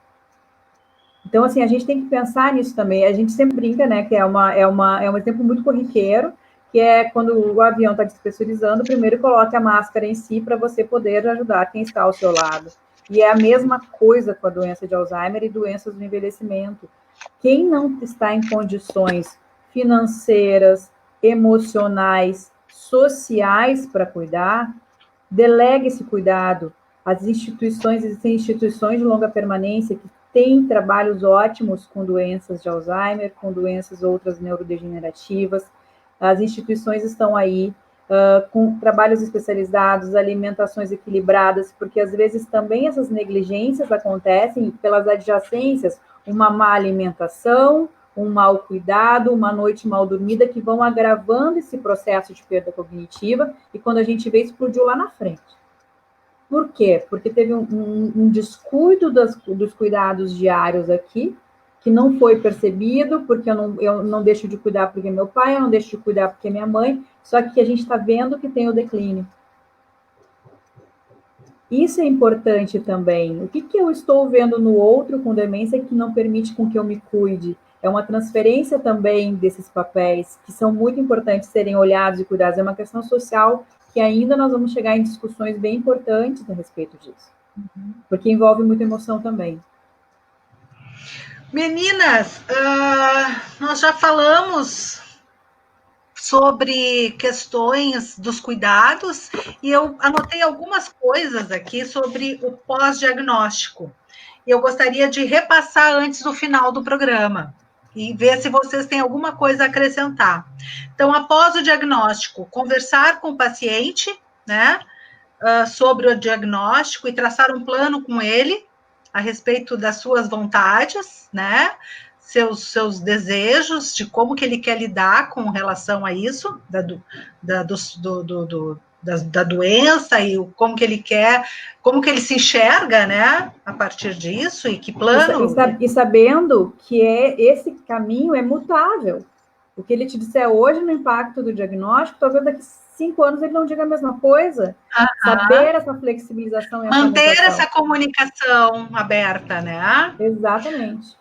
Então, assim, a gente tem que pensar nisso também. A gente sempre brinca, né, que é um exemplo muito corriqueiro, que é quando o avião está despressurizando, primeiro coloque a máscara em si para você poder ajudar quem está ao seu lado. E é a mesma coisa com a doença de Alzheimer e doenças do envelhecimento. Quem não está em condições financeiras, emocionais, sociais para cuidar, delegue esse cuidado. As instituições, existem instituições de longa permanência que têm trabalhos ótimos com doenças de Alzheimer, com doenças outras neurodegenerativas. As instituições estão aí com trabalhos especializados, alimentações equilibradas, porque às vezes também essas negligências acontecem pelas adjacências, uma má alimentação, um mau cuidado, uma noite mal dormida, que vão agravando esse processo de perda cognitiva, e quando a gente vê, explodiu lá na frente. Por quê? Porque teve um descuido dos cuidados diários aqui, que não foi percebido, porque eu não deixo de cuidar porque é meu pai, eu não deixo de cuidar porque é minha mãe, só que a gente está vendo que tem o declínio. Isso é importante também. O que eu estou vendo no outro com demência que não permite com que eu me cuide? É uma transferência também desses papéis, que são muito importantes serem olhados e cuidados. É uma questão social que ainda nós vamos chegar em discussões bem importantes a respeito disso. Porque envolve muita emoção também. Meninas, nós já falamos sobre questões dos cuidados e eu anotei algumas coisas aqui sobre o pós-diagnóstico. E eu gostaria de repassar antes do final do programa e ver se vocês têm alguma coisa a acrescentar. Então, após o diagnóstico, conversar com o paciente, né, sobre o diagnóstico e traçar um plano com ele a respeito das suas vontades, né, seus desejos, de como que ele quer lidar com relação a isso, da doença e como que ele quer, como que ele se enxerga, né, a partir disso e que plano... E sabendo que esse caminho é mutável. O que ele te disser hoje no impacto do diagnóstico, talvez daqui 5 anos ele não diga a mesma coisa. Saber essa flexibilização e essa manter essa comunicação aberta, né? Exatamente.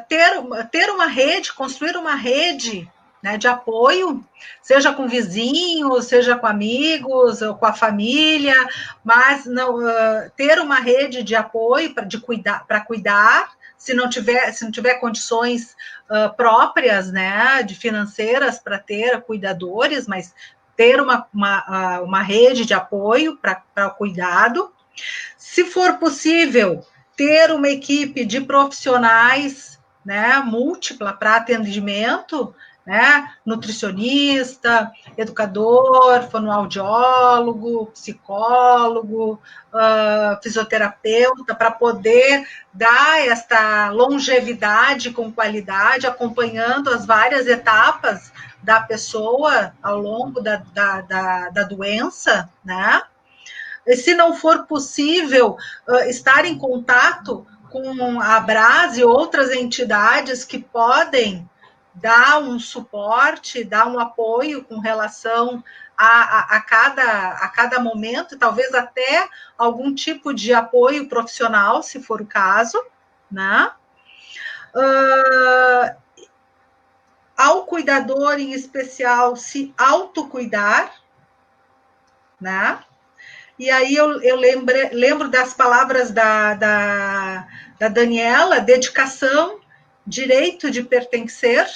Ter uma rede, construir uma rede, né, de apoio, seja com vizinhos, seja com amigos, ou com a família, mas não, ter uma rede de apoio para cuidar, se não tiver condições próprias, né, de financeiras para ter cuidadores, mas ter uma rede de apoio para o cuidado. Se for possível, ter uma equipe de profissionais, né, múltipla para atendimento, né, nutricionista, educador, fonoaudiólogo, psicólogo, fisioterapeuta, para poder dar esta longevidade com qualidade, acompanhando as várias etapas da pessoa ao longo da doença, né? E se não for possível estar em contato com a Brás e outras entidades que podem dar um suporte, dar um apoio com relação a cada momento, talvez até algum tipo de apoio profissional, se for o caso, né? Ao cuidador, em especial, se autocuidar, né? E aí eu lembro das palavras da Daniela: dedicação, direito de pertencer,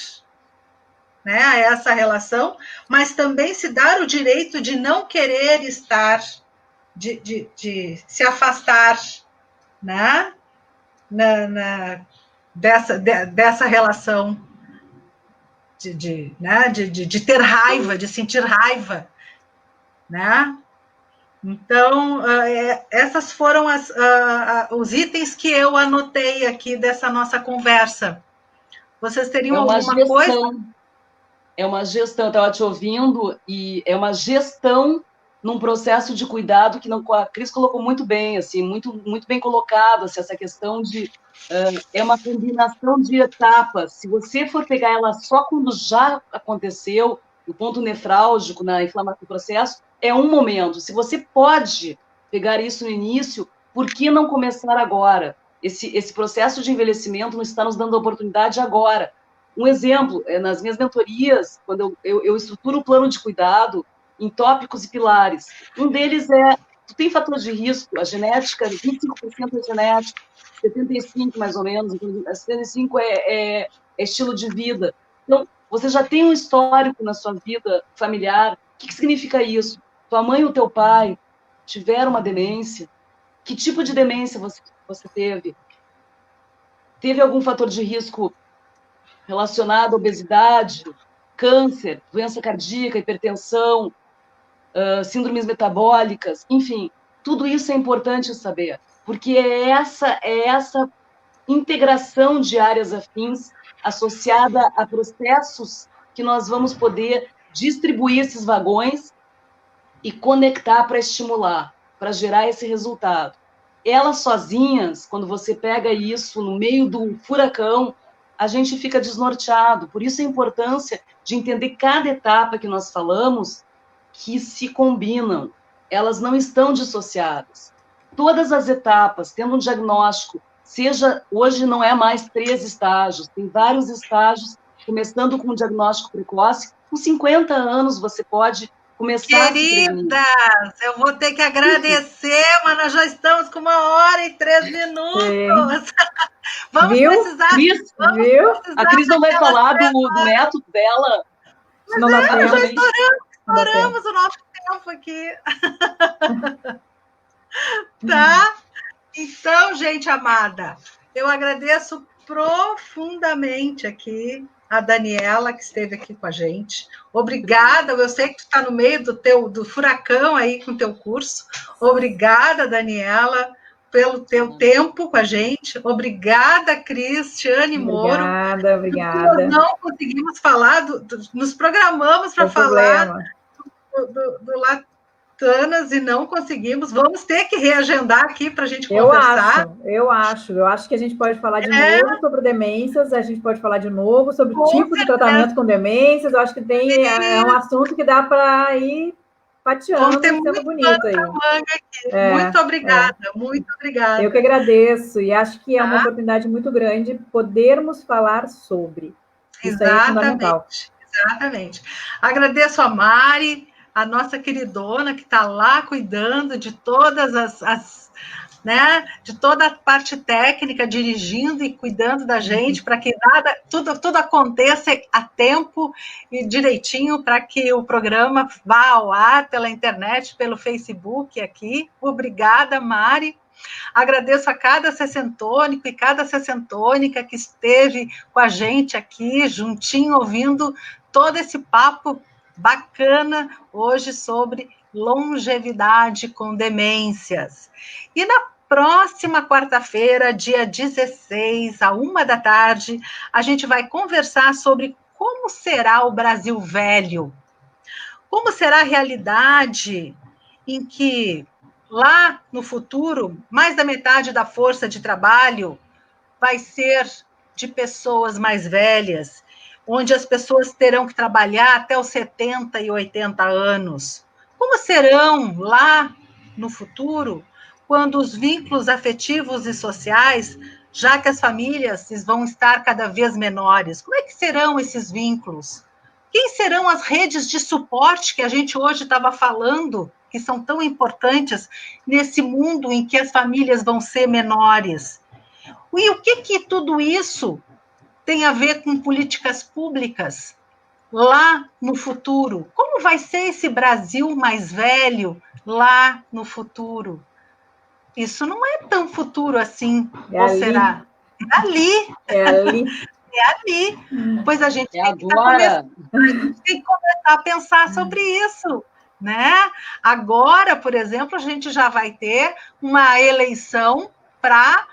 né, a essa relação, mas também se dar o direito de não querer estar, de se afastar, né, dessa relação, de ter raiva, de sentir raiva, né? Então, essas foram os itens que eu anotei aqui dessa nossa conversa. Vocês teriam alguma coisa? É uma gestão, eu estava te ouvindo, e é uma gestão num processo de cuidado que a Cris colocou muito bem, assim, muito, muito bem colocado, assim, essa questão de é uma combinação de etapas. Se você for pegar ela só quando já aconteceu, no ponto nefrálgico, na inflamação do processo, é um momento. Se você pode pegar isso no início, por que não começar agora? Esse processo de envelhecimento nos está nos dando a oportunidade agora. Um exemplo, nas minhas mentorias, quando eu estruturo o plano de cuidado em tópicos e pilares, um deles tu tem fatores de risco, a genética, 25% é genética, 75% mais ou menos, 75% é estilo de vida. Então, você já tem um histórico na sua vida familiar. O que significa isso? Tua mãe ou teu pai tiveram uma demência? Que tipo de demência você teve? Teve algum fator de risco relacionado à obesidade, câncer, doença cardíaca, hipertensão, síndromes metabólicas, enfim, tudo isso é importante saber, porque é essa integração de áreas afins associada a processos que nós vamos poder distribuir esses vagões e conectar para estimular, para gerar esse resultado. Elas sozinhas, quando você pega isso no meio do furacão, a gente fica desnorteado. Por isso a importância de entender cada etapa que nós falamos, que se combinam. Elas não estão dissociadas. Todas as etapas, tendo um diagnóstico, hoje não é mais 3 estágios, tem vários estágios, começando com um diagnóstico precoce. Com 50 anos você pode começar a se prevenir. Queridas, eu vou ter que agradecer, mas nós já estamos com 1h03. Vamos precisar... Cris, a Cris não vai falar do método dela? Mas já estouramos o nosso tempo aqui. Tá? Então, gente amada, eu agradeço profundamente aqui a Daniela, que esteve aqui com a gente. Obrigada, eu sei que tu está no meio do furacão aí com o teu curso. Obrigada, Daniela, pelo teu tempo com a gente. Obrigada, Cristiane Moro. Obrigada. Nós não conseguimos falar, nos programamos para falar do Latanas e não conseguimos. Vamos ter que reagendar aqui para a gente conversar. Eu acho que a gente pode falar de novo sobre demências, a gente pode falar de novo sobre o tipo de tratamento com demências. Eu acho que é um assunto que dá para ir pateando, sendo bonito aí. Muito obrigada, muito obrigada. Eu que agradeço, e acho que é uma oportunidade muito grande podermos falar sobre. Isso aí é fundamental. Exatamente. Agradeço a Mari, a nossa queridona, que está lá cuidando de todas de toda a parte técnica, dirigindo e cuidando da gente, para que tudo aconteça a tempo e direitinho, para que o programa vá ao ar pela internet, pelo Facebook aqui. Obrigada, Mari. Agradeço a cada sessentônico e cada sessentônica que esteve com a gente aqui, juntinho, ouvindo todo esse papo bacana hoje sobre longevidade com demências. E na próxima quarta-feira, dia 16, à 13h, a gente vai conversar sobre como será o Brasil velho. Como será a realidade em que, lá no futuro, mais da metade da força de trabalho vai ser de pessoas mais velhas. onde as pessoas terão que trabalhar até os 70 e 80 anos? Como serão lá no futuro, quando os vínculos afetivos e sociais, já que as famílias vão estar cada vez menores, como é que serão esses vínculos? Quem serão as redes de suporte que a gente hoje estava falando, que são tão importantes nesse mundo em que as famílias vão ser menores? E o que tudo isso tem a ver com políticas públicas lá no futuro? Como vai ser esse Brasil mais velho lá no futuro? Isso não é tão futuro assim, ou ali. Será? É ali. É ali. É ali. Pois a gente, tem que começar a pensar sobre isso, né? Agora, por exemplo, a gente já vai ter uma eleição para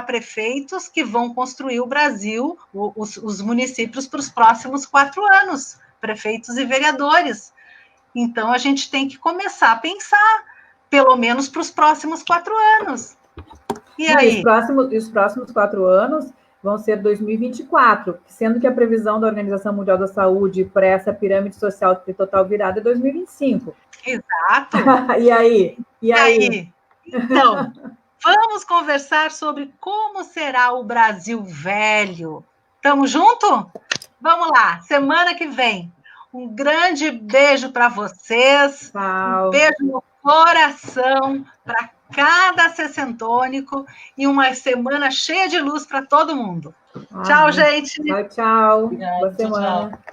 prefeitos que vão construir o Brasil, os municípios para os próximos 4 anos, prefeitos e vereadores. Então, a gente tem que começar a pensar, pelo menos para os próximos 4 anos. E aí? Os próximos 4 anos vão ser 2024, sendo que a previsão da Organização Mundial da Saúde para essa pirâmide social ter total virada é 2025. Exato. E aí? Então, vamos conversar sobre como será o Brasil velho. Tamo junto? Vamos lá, semana que vem. Um grande beijo para vocês. Tchau. Um beijo no coração para cada sessentônico e uma semana cheia de luz para todo mundo. Tchau, gente. Tchau. Obrigada, Boa semana. tchau.